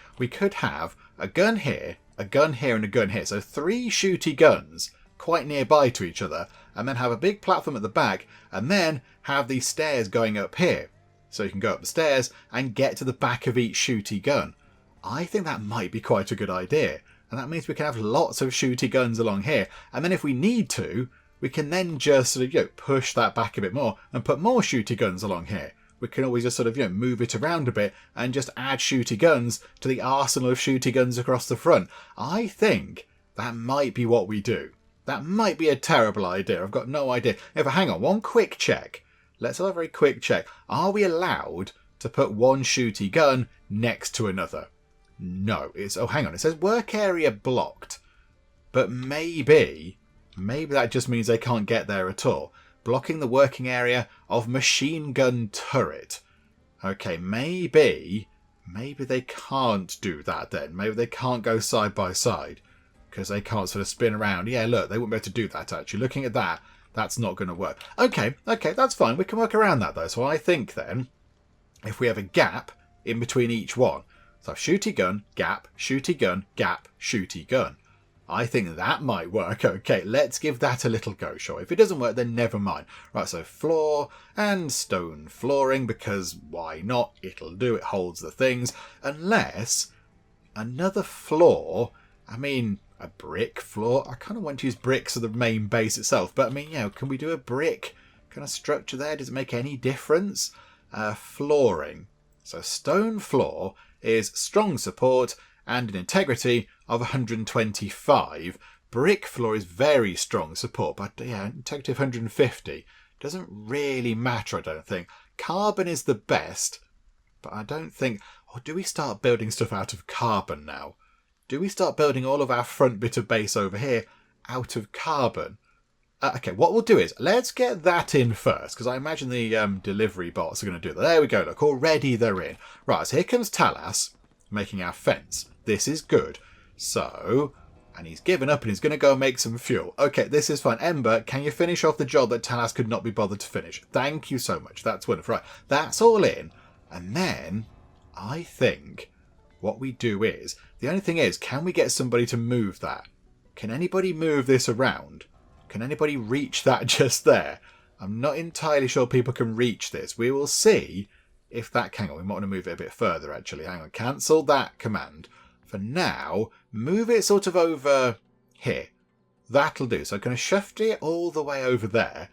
have a gun here, a gun here and a gun here. So 3 shooty guns quite nearby to each other, and then have a big platform at the back, and then have these stairs going up here. So you can go up the stairs and get to the back of each shooty gun. I think that might be quite a good idea. And that means we can have lots of shooty guns along here. And then if we need to, we can then just sort of, push that back a bit more and put more shooty guns along here. We can always just sort of, move it around a bit and just add shooty guns to the arsenal of shooty guns across the front. I think that might be what we do. That might be a terrible idea. I've got no idea. However, hang on, one quick check. Let's have a very quick check. Are we allowed to put one shooty gun next to another? No. Hang on. It says work area blocked. But maybe that just means they can't get there at all. Blocking the working area of machine gun turret. Okay, maybe they can't do that then. Maybe they can't go side by side because they can't sort of spin around. Yeah, look, they wouldn't be able to do that actually. Looking at that, that's not going to work. Okay, that's fine. We can work around that though. So I think then, if we have a gap in between each one, so shooty gun, gap, shooty gun, gap, shooty gun. I think that might work. Okay, let's give that a little go, sure. If it doesn't work, then never mind. Right, so floor and stone flooring, because why not? It'll do, it holds the things. Unless another floor, I mean, a brick floor. I kind of want to use bricks as the main base itself, but I mean, can we do a brick kind of structure there? Does it make any difference? Flooring. So stone floor is strong support and an integrity of 125. Brick floor is very strong support, but yeah, integrity of 150. Doesn't really matter, I don't think. Carbon is the best, but I don't think... Or do we start building stuff out of carbon now? Do we start building all of our front bit of base over here out of carbon? Okay, what we'll do is, let's get that in first, because I imagine the delivery bots are going to do that. There we go, look, already they're in. Right, so here comes Talas making our fence. This is good. So, and he's given up and he's going to go and make some fuel. Okay, this is fine. Ember, can you finish off the job that Talas could not be bothered to finish? Thank you so much. That's wonderful. Right, that's all in. And then, I think what we do is, the only thing is, can we get somebody to move that? Can anybody move this around? Can anybody reach that just there? I'm not entirely sure people can reach this. We will see if that... Hang on, we might want to move it a bit further, actually. Hang on, cancel that command. For now, move it sort of over here. That'll do. So I'm going to shift it all the way over there.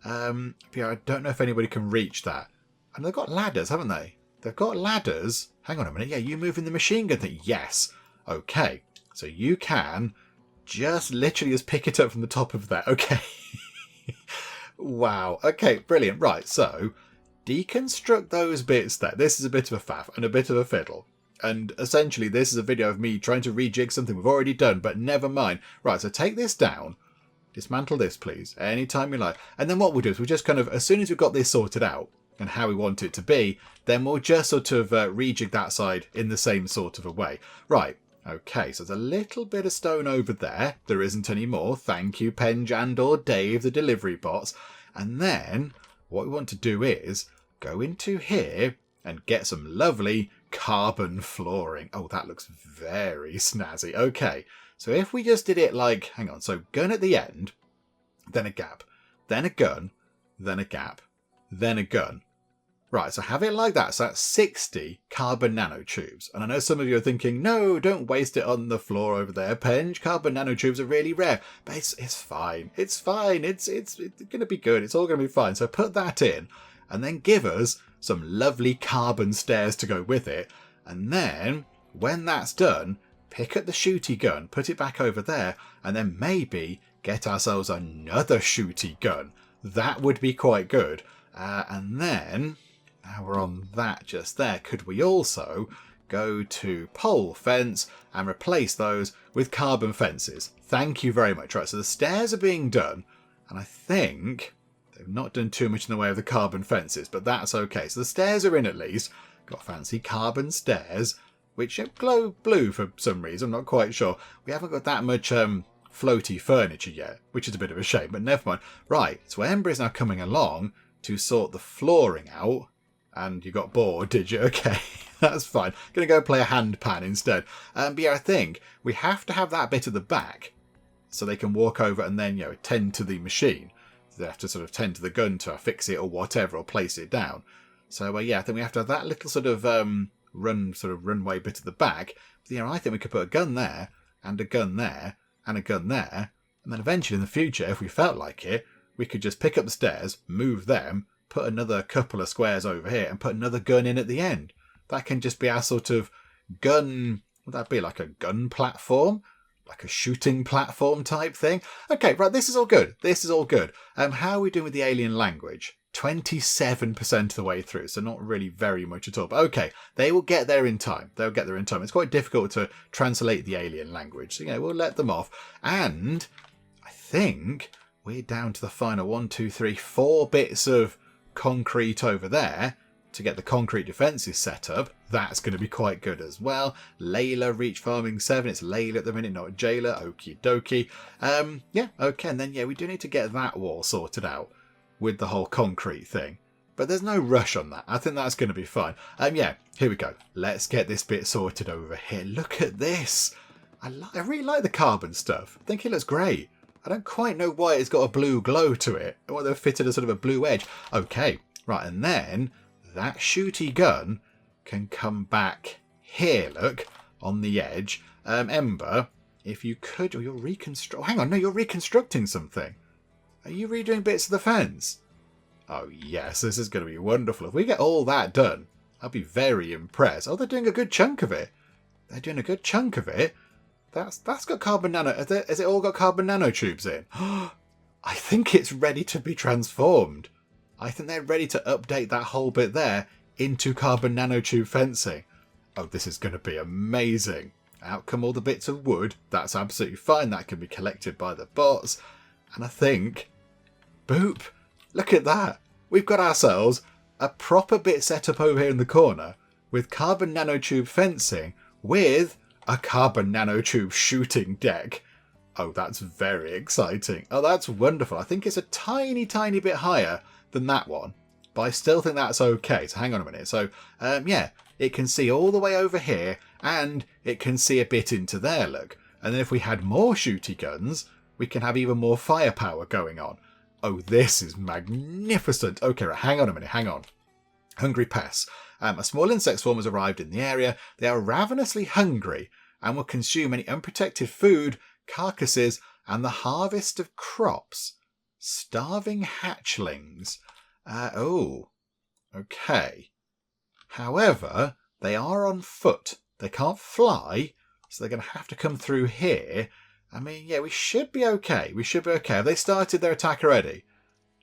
Yeah, I don't know if anybody can reach that. And they've got ladders, haven't they? They've got ladders. Hang on a minute. Yeah, you moving the machine gun thing? Yes. Okay. So you can just literally just pick it up from the top of there. Okay. Wow. Okay, brilliant. Right, so deconstruct those bits there. This is a bit of a faff and a bit of a fiddle. And essentially this is a video of me trying to rejig something we've already done, but never mind. Right, so take this down. Dismantle this, please, anytime you like. And then what we'll do is we'll just kind of, as soon as we've got this sorted out and how we want it to be, then we'll just sort of rejig that side in the same sort of a way. Right, okay, so there's a little bit of stone over there. There isn't any more. Thank you, Penjand or Dave, the delivery bots. And then what we want to do is go into here and get some lovely carbon flooring. Oh, that looks very snazzy. Okay, so if we just did it like, hang on, so gun at the end, then a gap, then a gun, then a gap, then a gun. Right, so have it like that. So that's 60 carbon nanotubes. And I know some of you are thinking, no, don't waste it on the floor over there, Penge. Carbon nanotubes are really rare. But it's fine. It's fine. It's going to be good. It's all going to be fine. So put that in and then give us some lovely carbon stairs to go with it. And then when that's done, pick up the shooty gun, put it back over there, and then maybe get ourselves another shooty gun. That would be quite good. And then... Now we're on that just there. Could we also go to pole fence and replace those with carbon fences? Thank you very much. Right, so the stairs are being done, and I think they've not done too much in the way of the carbon fences, but that's okay. So the stairs are in at least. Got fancy carbon stairs, which glow blue for some reason. I'm not quite sure. We haven't got that much floaty furniture yet, which is a bit of a shame, but never mind. Right, so Ember is now coming along to sort the flooring out. And you got bored, did you? Okay, that's fine. Gonna go play a handpan instead. But yeah, I think we have to have that bit at the back so they can walk over and then, you know, tend to the machine. They have to sort of tend to the gun to fix it or whatever, or place it down. So yeah, I think we have to have that little sort of runway bit at the back. But, you know, I think we could put a gun there and a gun there and a gun there, and then eventually in the future, if we felt like it, we could just pick up the stairs, move them, put another couple of squares over here and put another gun in at the end. That can just be our sort of gun... Would that be like a gun platform? Like a shooting platform type thing? Okay, right, this is all good. This is all good. How are we doing with the alien language? 27% of the way through, so not really very much at all. But okay, they will get there in time. They'll get there in time. It's quite difficult to translate the alien language. So, yeah, we'll let them off. And I think we're down to the final 1, 2, 3, 4 bits of concrete over there to get the concrete defences set up. That's going to be quite good as well. Layla reach farming 7. It's Layla at the minute, not Jailer. Okie dokie. Yeah, okay. And then, yeah, we do need to get that wall sorted out with the whole concrete thing. But there's no rush on that. I think that's going to be fine. Yeah, here we go. Let's get this bit sorted over here. Look at this. I really like the carbon stuff. I think it looks great. I don't quite know why it's got a blue glow to it. Why they've fitted a sort of a blue edge. Okay, right, and then that shooty gun can come back here, look, on the edge. Ember, if you could... Oh, you're reconstructing... Hang on, no, you're reconstructing something. Are you redoing bits of the fence? Oh, yes, this is going to be wonderful. If we get all that done, I'd be very impressed. Oh, they're doing a good chunk of it. They're doing a good chunk of it. That's got carbon nano. Has it all got carbon nanotubes in? I think it's ready to be transformed. I think they're ready to update that whole bit there into carbon nanotube fencing. Oh, this is going to be amazing. Out come all the bits of wood. That's absolutely fine. That can be collected by the bots. And I think, boop, look at that. We've got ourselves a proper bit set up over here in the corner with carbon nanotube fencing with a carbon nanotube shooting deck. Oh, that's very exciting. Oh, that's wonderful. I think it's a tiny, tiny bit higher than that one, but I still think that's okay. So hang on a minute. So, yeah, it can see all the way over here and it can see a bit into there, look. And then if we had more shooty guns, we can have even more firepower going on. Oh, this is magnificent. Okay, right, hang on a minute, hang on. Hungry pests. A small insect swarm has arrived in the area. They are ravenously hungry and will consume any unprotected food, carcasses, and the harvest of crops. Starving hatchlings. Oh, okay. However, they are on foot. They can't fly, so they're going to have to come through here. I mean, yeah, we should be okay. We should be okay. Have they started their attack already?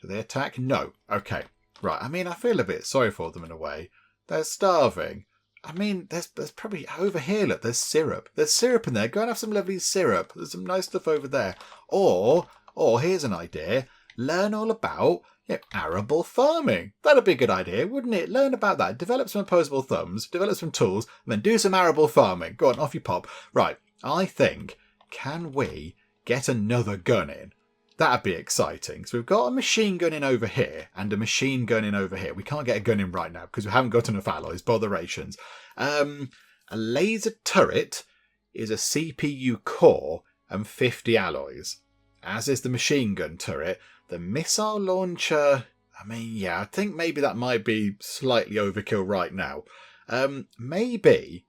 Do they attack? No. Okay. Right. I mean, I feel a bit sorry for them in a way. They're starving. I mean, there's probably over here, look, there's syrup. There's syrup in there. Go and have some lovely syrup. There's some nice stuff over there. Or here's an idea. Learn all about arable farming. That'd be a good idea, wouldn't it? Learn about that. Develop some opposable thumbs. Develop some tools. And then do some arable farming. Go on, off you pop. Right. I think, can we get another gun in? That'd be exciting. So we've got a machine gun in over here and a machine gun in over here. We can't get a gun in right now because we haven't got enough alloys. Botherations. A laser turret is a CPU core and 50 alloys. As is the machine gun turret. The missile launcher, I mean, yeah, I think maybe that might be slightly overkill right now. Maybe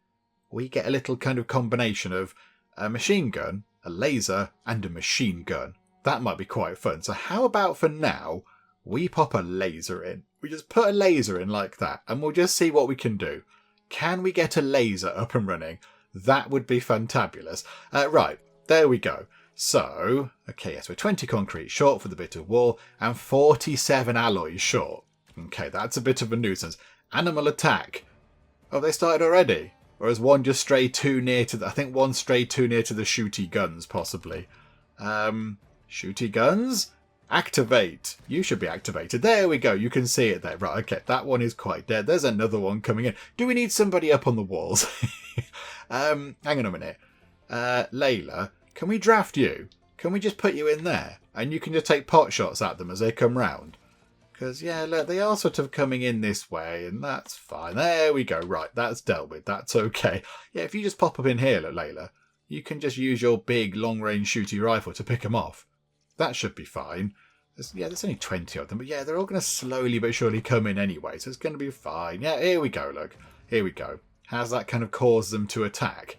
we get a little kind of combination of a machine gun, a laser, and a machine gun. That might be quite fun. So how about for now, we pop a laser in. We just put a laser in like that, and we'll just see what we can do. Can we get a laser up and running? That would be fantabulous. Right, there we go. So, okay, yes, we're 20 concrete short for the bit of wall and 47 alloys short. Okay, that's a bit of a nuisance. Animal attack. Oh, they started already? Or has one just strayed too near to I think one strayed too near to the shooty guns, possibly. Shooty guns? Activate. You should be activated. There we go. You can see it there. Right, okay, that one is quite dead. There's another one coming in. Do we need somebody up on the walls? Hang on a minute. Layla, can we draft you? Can we just put you in there? And you can just take pot shots at them as they come round? Because, yeah, look, they are sort of coming in this way, and that's fine. There we go. Right, that's dealt with. That's okay. Yeah, if you just pop up in here, look, Layla, you can just use your big long-range shooty rifle to pick them off. That should be fine. There's only 20 of them, but yeah, they're all going to slowly but surely come in anyway, so it's going to be fine. Yeah, here we go, look. Here we go. How's that kind of caused them to attack?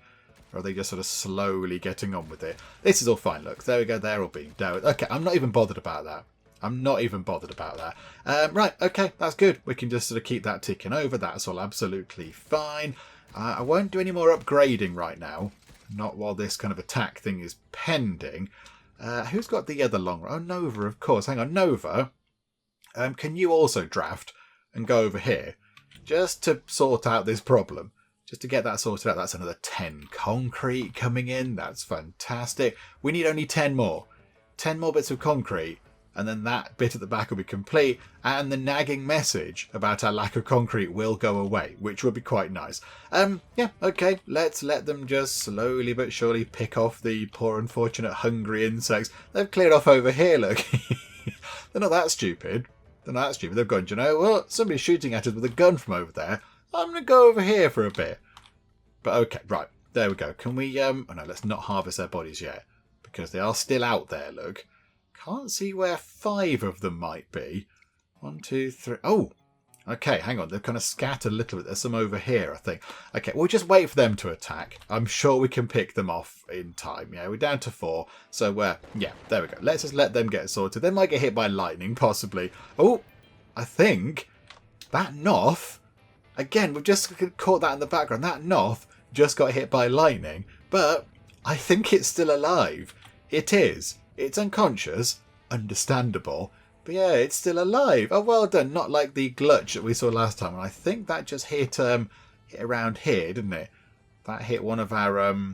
Or are they just sort of slowly getting on with it? This is all fine, look. There we go, they're all being dealt with. Okay, I'm not even bothered about that. Right, okay, that's good. We can just sort of keep that ticking over. That's all absolutely fine. I won't do any more upgrading right now. Not while this kind of attack thing is pending. Who's got the other long... Oh, Nova, of course. Hang on, Nova. Can you also draft and go over here? Just to sort out this problem. Just to get that sorted out. That's another 10 concrete coming in. That's fantastic. We need only 10 more. 10 more bits of concrete. And then that bit at the back will be complete. And the nagging message about our lack of concrete will go away, which would be quite nice. Yeah, okay. Let's let them just slowly but surely pick off the poor, unfortunate, hungry insects. They've cleared off over here, look. They're not that stupid. They've gone, you know what? Somebody's shooting at us with a gun from over there. I'm going to go over here for a bit. But okay, right. There we go. Can we... Oh no, let's not harvest their bodies yet. Because they are still out there, look. Can't see where 5 of them might be. 1, 2, 3... Oh! Okay, hang on. They've kind of scattered a little bit. There's some over here, I think. Okay, we'll just wait for them to attack. I'm sure we can pick them off in time. Yeah, we're down to 4. So, yeah, there we go. Let's just let them get sorted. They might get hit by lightning, possibly. Oh! I think that Noth Again, we've just caught that in the background. That Noth just got hit by lightning, but I think it's still alive. It is. It's unconscious. Understandable. But yeah, it's still alive. Oh, well done. Not like the glutch that we saw last time. And I think that just hit around here, didn't it? That hit one of our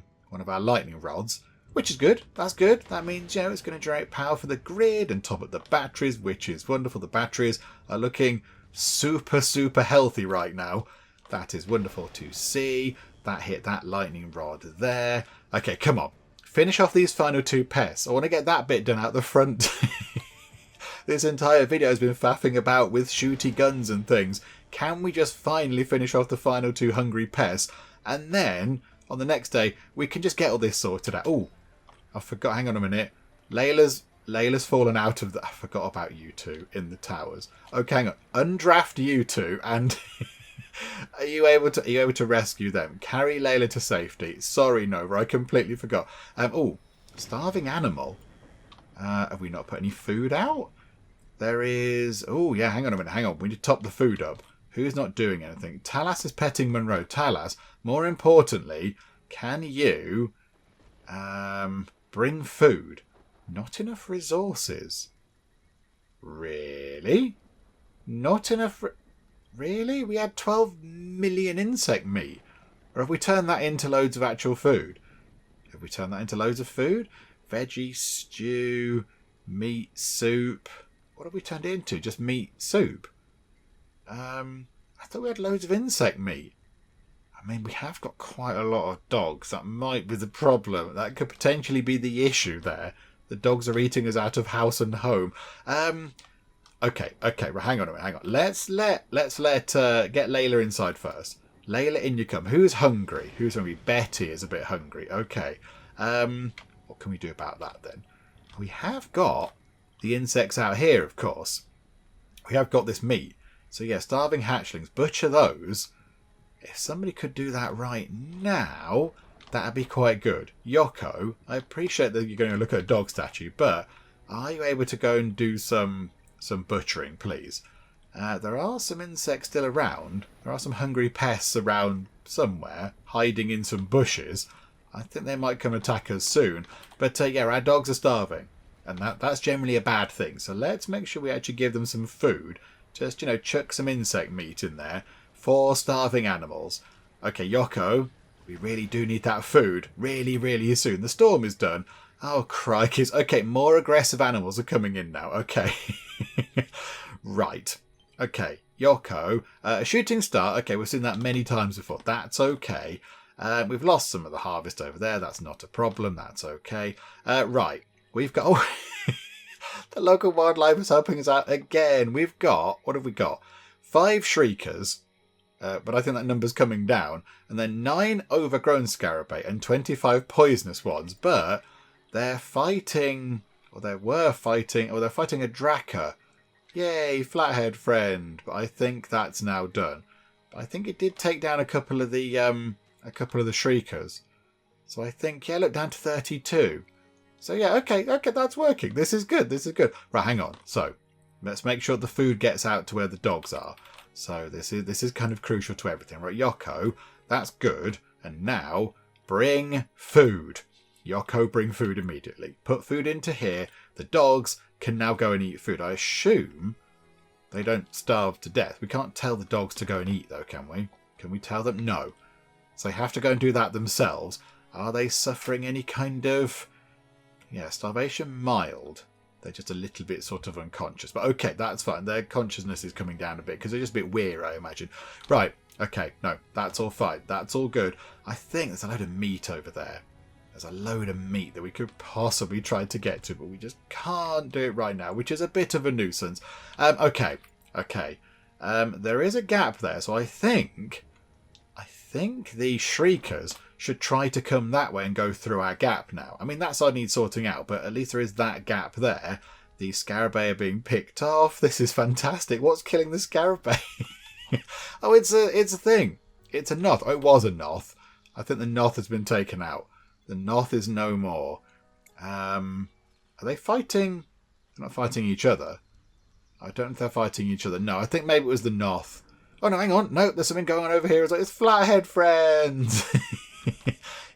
lightning rods, which is good. That's good. That means, you know, it's going to generate power for the grid and top up the batteries, which is wonderful. The batteries are looking super, super healthy right now. That is wonderful to see. That hit that lightning rod there. Okay, come on. Finish off these final two pests. I want to get that bit done out the front. This entire video has been faffing about with shooty guns and things. Can we just finally finish off the final two hungry pests? And then, on the next day, we can just get all this sorted out. Oh, I forgot. Hang on a minute. Layla's fallen out of the... I forgot about you two in the towers. Okay, hang on. Undraft you two and... Are you able to rescue them? Carry Layla to safety. Sorry, Nova, I completely forgot. Oh, starving animal. Have we not put any food out? There is... Oh, yeah, hang on a minute. Hang on. We need to top the food up. Who's not doing anything? Talas is petting Monroe. Talas, more importantly, can you bring food? Not enough resources. Really? Not enough... Really? We had 12 million insect meat. Or have we turned that into loads of actual food? Have we turned that into loads of food? Veggie stew, meat soup. What have we turned it into? Just meat soup? I thought we had loads of insect meat. I mean, we have got quite a lot of dogs. That might be the problem. That could potentially be the issue there. The dogs are eating us out of house and home. Okay, right, hang on a minute, hang on. Let's get Layla inside first. Layla, in you come. Who's hungry? Who's hungry? Betty is a bit hungry. Okay. What can we do about that then? We have got the insects out here, of course. We have got this meat. So yeah, starving hatchlings. Butcher those. If somebody could do that right now, that'd be quite good. Yoko, I appreciate that you're going to look at a dog statue, but are you able to go and do some butchering, please? There are some insects still around. There are some hungry pests around somewhere, hiding in some bushes. I think they might come attack us soon. But yeah, our dogs are starving. And that's generally a bad thing. So let's make sure we actually give them some food. Just, you know, chuck some insect meat in there for starving animals. Okay, Yoko, we really do need that food. Really, really soon. The storm is done. Oh, crikey. Okay, more aggressive animals are coming in now. Okay. Right. Okay, Yoko. A shooting star. Okay, we've seen that many times before. That's okay. We've lost some of the harvest over there. That's not a problem. That's okay. Right. We've got... Oh, the local wildlife is helping us out again. We've got... What have we got? 5 shriekers. But I think that number's coming down. And then 9 overgrown skarabei and 25 poisonous ones. But they're fighting... Or they were fighting... Or they're fighting a Draka. Yay, flathead friend. But I think that's now done. But I think it did take down a couple of the shriekers. So I think, yeah, look, down to 32. So yeah, okay, that's working. This is good. Right, hang on. So let's make sure the food gets out to where the dogs are. So this is kind of crucial to everything. Right, Yoko, that's good. And now bring food. Yoko, bring food immediately. Put food into here. The dogs can now go and eat food. I assume they don't starve to death. We can't tell the dogs to go and eat though, can we? Can we tell them? No. So they have to go and do that themselves. Are they suffering any kind of... Yeah, starvation mild. They're just a little bit sort of unconscious. But okay, that's fine. Their consciousness is coming down a bit because they're just a bit weird, I imagine. Right, okay, no, that's all fine. That's all good. I think there's a load of meat over there. There's a load of meat that we could possibly try to get to, but we just can't do it right now, which is a bit of a nuisance. Okay. There is a gap there, so I think the shriekers should try to come that way and go through our gap now. I mean, that side needs sorting out, but at least there is that gap there. The skarabei are being picked off. This is fantastic. What's killing the skarabei? Oh, it's a thing. It's a Noth. Oh, it was a Noth. I think the Noth has been taken out. The Noth is no more. Are they fighting? They're not fighting each other. I don't know if they're fighting each other. No, I think maybe it was the Noth. Oh no, hang on. No, there's something going on over here. It's flathead friends.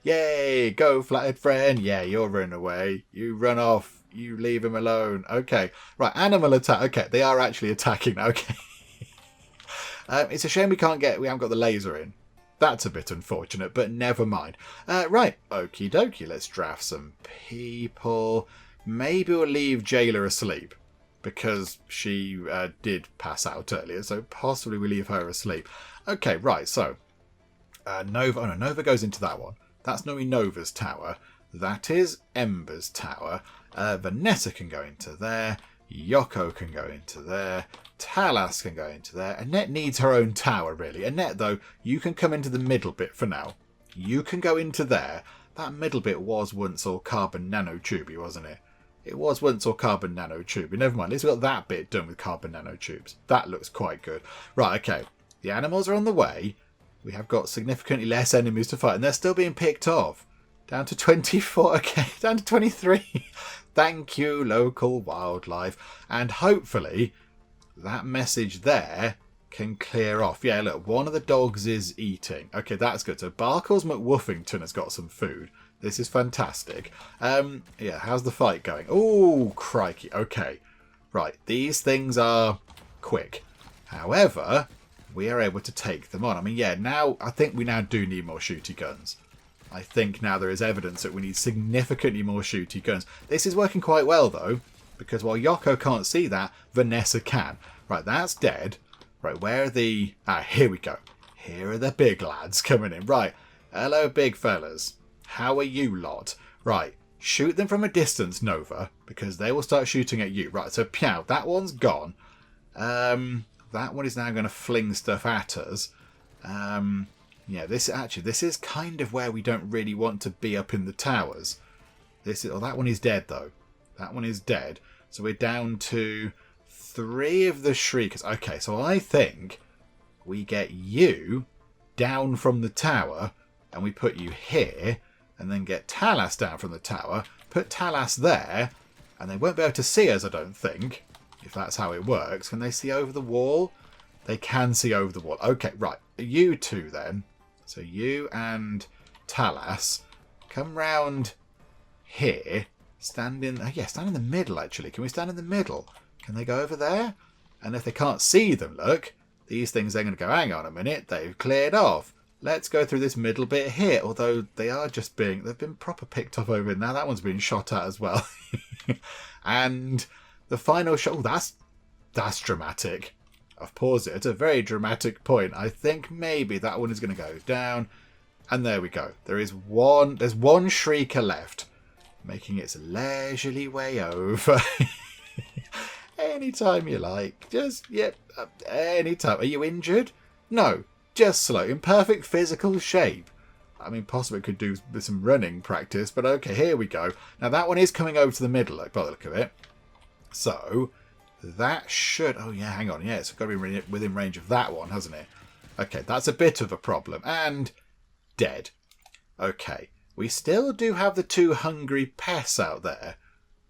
Yay, go flathead friend. Yeah, you're running away. You run off. You leave him alone. Okay, right, animal attack. Okay, they are actually attacking now. Okay. It's a shame we haven't got the laser in. That's a bit unfortunate, but never mind. Right, okie dokie, let's draft some people. Maybe we'll leave Jailer asleep, because she did pass out earlier, so possibly we leave her asleep. Okay, right, so Nova. Oh no, Nova goes into that one. That's normally Nova's tower. That is Ember's tower. Vanessa can go into there. Yoko can go into there. Talas can go into there. Annette needs her own tower, really. Annette, though, you can come into the middle bit for now. You can go into there. That middle bit was once all carbon nanotubey, wasn't it? It was once all carbon nanotubey. Never mind, at least we got that bit done with carbon nanotubes. That looks quite good. Right, okay. The animals are on the way. We have got significantly less enemies to fight, and they're still being picked off. Down to 24, okay, down to 23. Thank you, local wildlife. And hopefully that message there can clear off. Yeah, look, one of the dogs is eating. Okay, that's good. So Barkles McWuffington has got some food. This is fantastic. Yeah, how's the fight going? Oh, crikey. Okay. Right, these things are quick. However, we are able to take them on. I mean, yeah, now I think we now do need more shooty guns. I think now there is evidence that we need significantly more shooty guns. This is working quite well, though, because while Yoko can't see that, Vanessa can. Right, that's dead. Right, where are the... Ah, here we go. Here are the big lads coming in. Right, hello, big fellas. How are you lot? Right, shoot them from a distance, Nova, because they will start shooting at you. Right, so Piao, that one's gone. That one is now going to fling stuff at us. Yeah, this is kind of where we don't really want to be up in the towers. That one is dead, though. That one is dead. So we're down to 3 of the shriekers. Okay, so I think we get you down from the tower and we put you here and then get Talas down from the tower, put Talas there, and they won't be able to see us, I don't think, if that's how it works. Can they see over the wall? They can see over the wall. Okay, right. You two then. So you and Talas come round here. Stand in the middle, actually. Can we stand in the middle? Can they go over there? And if they can't see them, look, these things are going to go, hang on a minute, they've cleared off. Let's go through this middle bit here. Although they've been proper picked up over now. That one's been shot at as well. And the final shot, oh, that's dramatic. I've paused it at a very dramatic point. I think maybe that one is going to go down. And there we go. There's one shrieker left, making its leisurely way over. Anytime you like. Anytime. Are you injured? No. Just slow. In perfect physical shape. I mean, possibly it could do with some running practice, but okay, here we go. Now that one is coming over to the middle, by the look of it. So... that should... oh, yeah, hang on. Yeah, it's got to be within range of that one, hasn't it? Okay, that's a bit of a problem. And dead. Okay. We still do have the 2 hungry pests out there.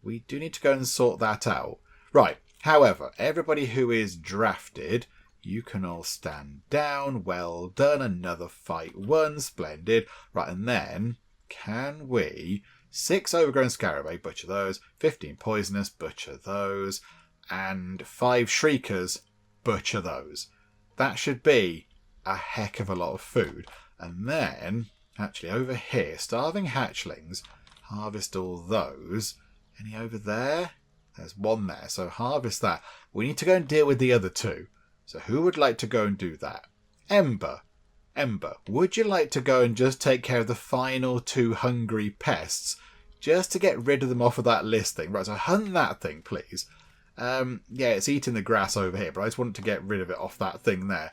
We do need to go and sort that out. Right. However, everybody who is drafted, you can all stand down. Well done. Another fight won. Splendid. Right, and then can we... 6 overgrown skarabei, butcher those. 15 poisonous, butcher those. And 5 shriekers, butcher those. That should be a heck of a lot of food. And then, actually over here, starving hatchlings, harvest all those. Any over there? There's one there, so harvest that. We need to go and deal with the other 2. So who would like to go and do that? Ember. Ember, would you like to go and just take care of the final 2 hungry pests? Just to get rid of them off of that listing. Right, so hunt that thing, please. Yeah, it's eating the grass over here, but I just wanted to get rid of it off that thing there.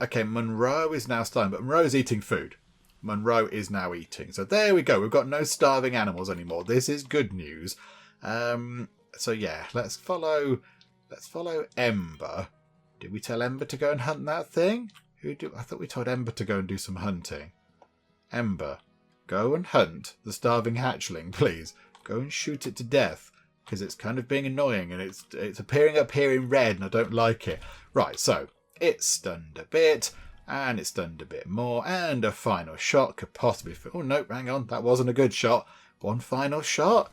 Okay, Monroe is now starving, but Monroe's eating food. Monroe is now eating. So there we go. We've got no starving animals anymore. This is good news. So yeah, let's follow Ember. Did we tell Ember to go and hunt that thing? I thought we told Ember to go and do some hunting. Ember, go and hunt the starving hatchling, please. Go and shoot it to death. Because it's kind of being annoying and it's appearing up here in red and I don't like it. Right, so It's stunned a bit. And it's stunned a bit more. And a final shot could possibly... Oh, no, hang on. That wasn't a good shot. One final shot.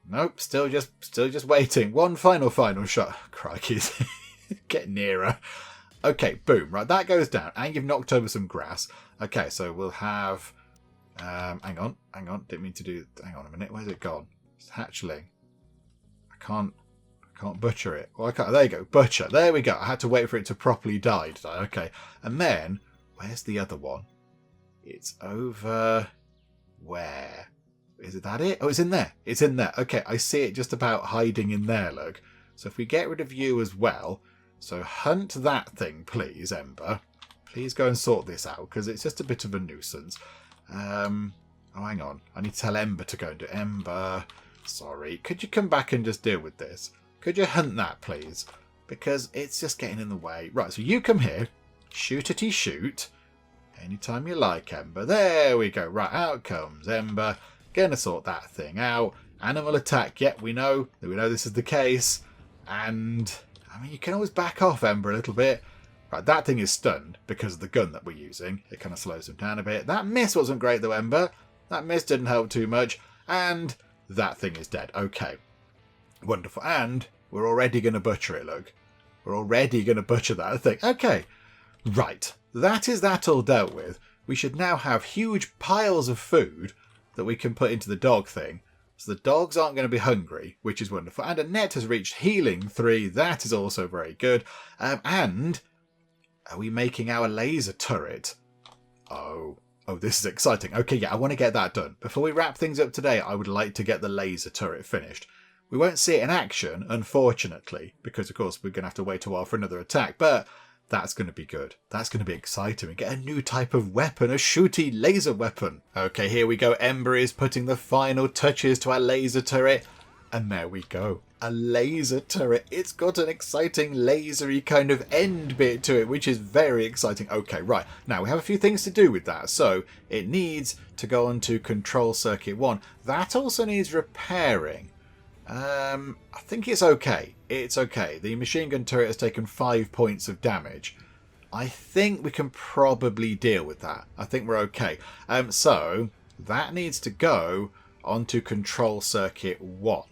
Nope, still just waiting. One final shot. Crikey. Get nearer. Okay, boom. Right, that goes down. And you've knocked over some grass. Okay, so we'll have... hang on. Didn't mean to do... Hang on a minute. Where's it gone? It's hatchling. I can't butcher it. Well, I can't. There you go. Butcher. There we go. I had to wait for it to properly die. Did I? Okay. And then, where's the other one? It's over... Where? Is that it? Oh, it's in there. It's in there. Okay, I see it just about hiding in there, look. So if we get rid of you as well... So hunt that thing, please, Ember. Please go and sort this out, because it's just a bit of a nuisance. Oh, hang on. I need to tell Ember to go and do it. Ember, sorry. Could you come back and just deal with this? Could you hunt that, please? Because it's just getting in the way. Right, so you come here. Shootity shoot. Anytime you like, Ember. There we go. Right, out comes Ember. Gonna sort that thing out. Animal attack. Yep, we know this is the case. And... I mean, you can always back off, Ember, a little bit. Right, that thing is stunned because of the gun that we're using. It kind of slows him down a bit. That miss wasn't great, though, Ember. That miss didn't help too much. And that thing is dead. Okay. Wonderful. And we're already going to butcher it, look. We're already going to butcher that thing. Okay. Right. That is that all dealt with. We should now have huge piles of food that we can put into the dog thing. So the dogs aren't going to be hungry, which is wonderful. And Annette has reached healing 3. That is also very good. And are we making our laser turret? Oh, this is exciting. Okay, yeah, I want to get that done. Before we wrap things up today, I would like to get the laser turret finished. We won't see it in action, unfortunately, because, of course, we're going to have to wait a while for another attack. But that's going to be good. That's going to be exciting. We get a new type of weapon, a shooty laser weapon. Okay, here we go. Ember is putting the final touches to our laser turret. And there we go. A laser turret. It's got an exciting lasery kind of end bit to it, which is very exciting. Okay, right. Now, we have a few things to do with that. So, it needs to go on to control circuit 1. That also needs repairing. I think it's okay. It's okay. The machine gun turret has taken 5 points of damage. I think we can probably deal with that. I think we're okay. So that needs to go onto control circuit 1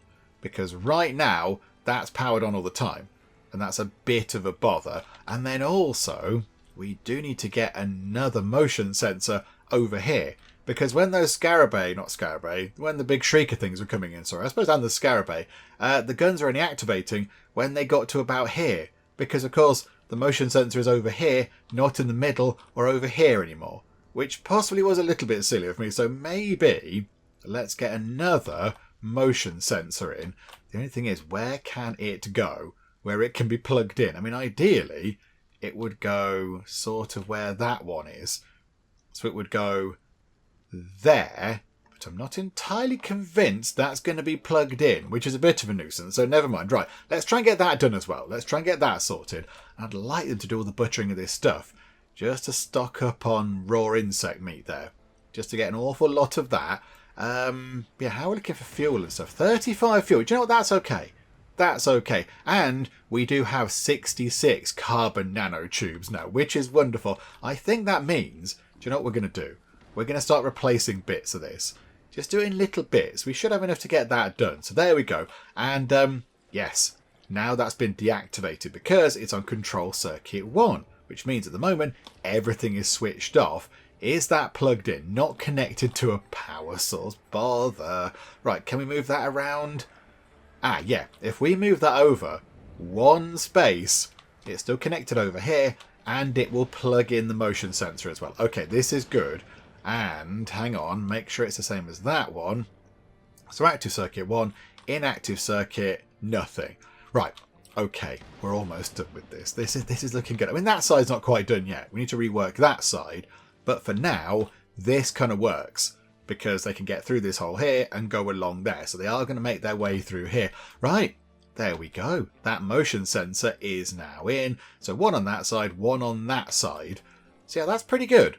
because right now that's powered on all the time and that's a bit of a bother. And then also we do need to get another motion sensor over here. Because when those when the big shrieker things were coming in, and the skarabei, the guns are only activating when they got to about here. Because, of course, the motion sensor is over here, not in the middle or over here anymore. Which possibly was a little bit silly of me. So maybe let's get another motion sensor in. The only thing is, where can it go? Where it can be plugged in? I mean, ideally, it would go sort of where that one is. So it would go... there, but I'm not entirely convinced that's going to be plugged in, which is a bit of a nuisance, so never mind. Right, let's try and get that done as well. Let's try and get that sorted. I'd like them to do all the butchering of this stuff, just to stock up on raw insect meat there, just to get an awful lot of that. Yeah, how are we looking for fuel and stuff? 35 fuel. Do you know what? That's okay. That's okay. And we do have 66 carbon nanotubes now, which is wonderful. I think that means, do you know what we're going to do? We're going to start replacing bits of this. Just doing little bits. We should have enough to get that done. So there we go. And yes, now that's been deactivated because it's on control circuit 1, which means at the moment everything is switched off. Is that plugged in? Not connected to a power source. Bother. Right, can we move that around? Ah, yeah. If we move that over one space, it's still connected over here, and it will plug in the motion sensor as well. Okay, this is good. And, hang on, make sure it's the same as that one. So active circuit 1, inactive circuit, nothing. Right, okay, we're almost done with this. This is looking good. I mean, that side's not quite done yet. We need to rework that side. But for now, this kind of works. Because they can get through this hole here and go along there. So they are going to make their way through here. Right, there we go. That motion sensor is now in. So one on that side, one on that side. So yeah, that's pretty good.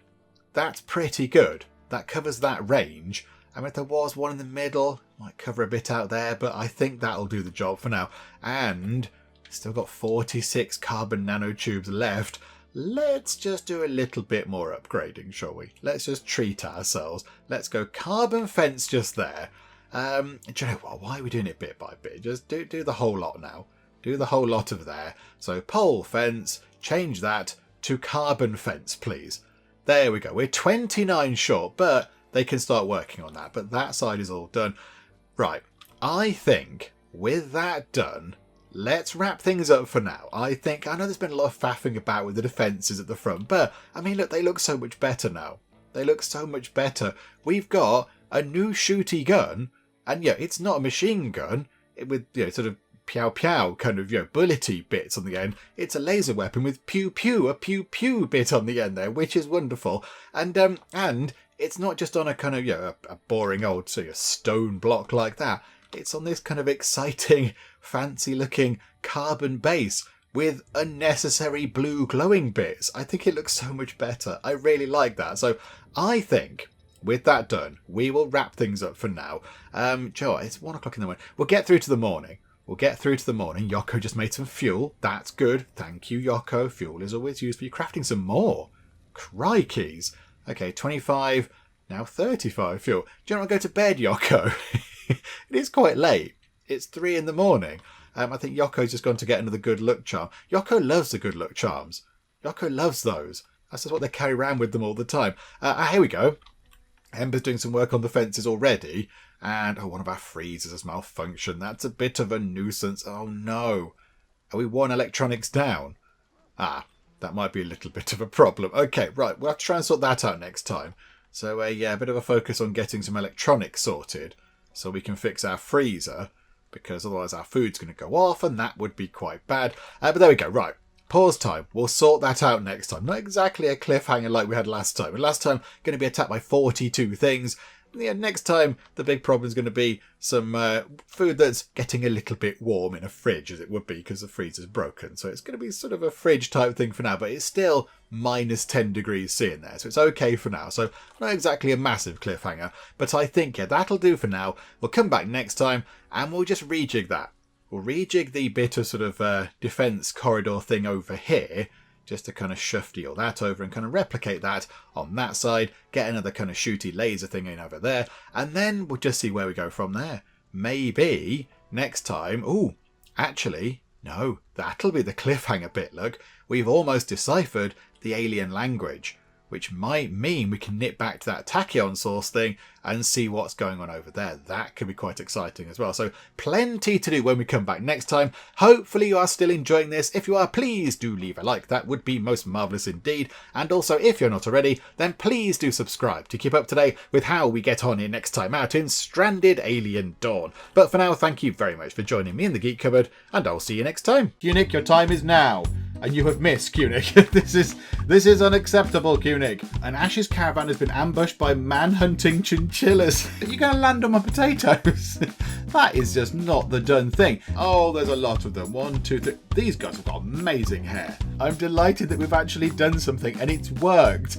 That's pretty good. That covers that range. I mean, if there was one in the middle, might cover a bit out there, but I think that'll do the job for now. And Still got 46 carbon nanotubes left. Let's just do a little bit more upgrading, shall we? Let's just treat ourselves. Let's go carbon fence just there. Do you know what? Why are we doing it bit by bit? Just do the whole lot now. Do the whole lot of there. So pole fence, change that to carbon fence, please. There we go. We're 29 short, but they can start working on that. But that side is all done. Right. I think with that done, let's wrap things up for now. I know there's been a lot of faffing about with the defences at the front, but I mean, look, they look so much better now. They look so much better. We've got a new shooty gun, and yeah, it's not a machine gun with, you know, sort of pew pew kind of, you know, bullety bits on the end. It's a laser weapon with pew pew bit on the end there, which is wonderful. And it's not just on a kind of, you know, a boring old sort of stone block like that. It's on this kind of exciting, fancy-looking carbon base with unnecessary blue glowing bits. I think it looks so much better. I really like that. So I think with that done, we will wrap things up for now. Joe, it's 1 o'clock in the morning. We'll get through to the morning. Yoko just made some fuel. That's good. Thank you, Yoko. Fuel is always used for you crafting some more. Crikeys. Okay, 25, now 35 fuel. Do you want to go to bed, Yoko? It is quite late. It's 3 in the morning. I think Yoko's just gone to get another good luck charm. Yoko loves the good luck charms. Yoko loves those. That's just what they carry around with them all the time. Here we go. Ember's doing some work on the fences already. And, one of our freezers has malfunctioned. That's a bit of a nuisance. Oh, no. Are we 1 electronics down? That might be a little bit of a problem. Okay, right. We'll have to try and sort that out next time. So, a bit of a focus on getting some electronics sorted so we can fix our freezer, because otherwise our food's going to go off, and that would be quite bad. But there we go. Right. Pause time. We'll sort that out next time. Not exactly a cliffhanger like we had last time. But last time, going to be attacked by 42 things. Yeah, next time, the big problem is going to be some food that's getting a little bit warm in a fridge, as it would be, because the freezer's broken. So it's going to be sort of a fridge type thing for now, but it's still minus 10 degrees C in there. So it's okay for now. So not exactly a massive cliffhanger, but I think, yeah, that'll do for now. We'll come back next time and we'll just rejig that. We'll rejig the bit of sort of defence corridor thing over here, just to kind of shufty all that over and kind of replicate that on that side, get another kind of shooty laser thing in over there, and then we'll just see where we go from there. Maybe next time, actually, no, that'll be the cliffhanger bit, look. We've almost deciphered the alien language, which might mean we can nip back to that tachyon source thing and see what's going on over there. That could be quite exciting as well. So plenty to do when we come back next time. Hopefully you are still enjoying this. If you are, please do leave a like. That would be most marvellous indeed. And also, if you're not already, then please do subscribe to keep up to date with how we get on here next time out in Stranded Alien Dawn. But for now, thank you very much for joining me in the Geek Cupboard, and I'll see you next time. Unic, your time is now. And you have missed, Unic. This is unacceptable, Unic. An Ash's caravan has been ambushed by man-hunting chinchillas. Are you going to land on my potatoes? That is just not the done thing. Oh, there's a lot of them. 1, 2, 3. These guys have got amazing hair. I'm delighted that we've actually done something and it's worked.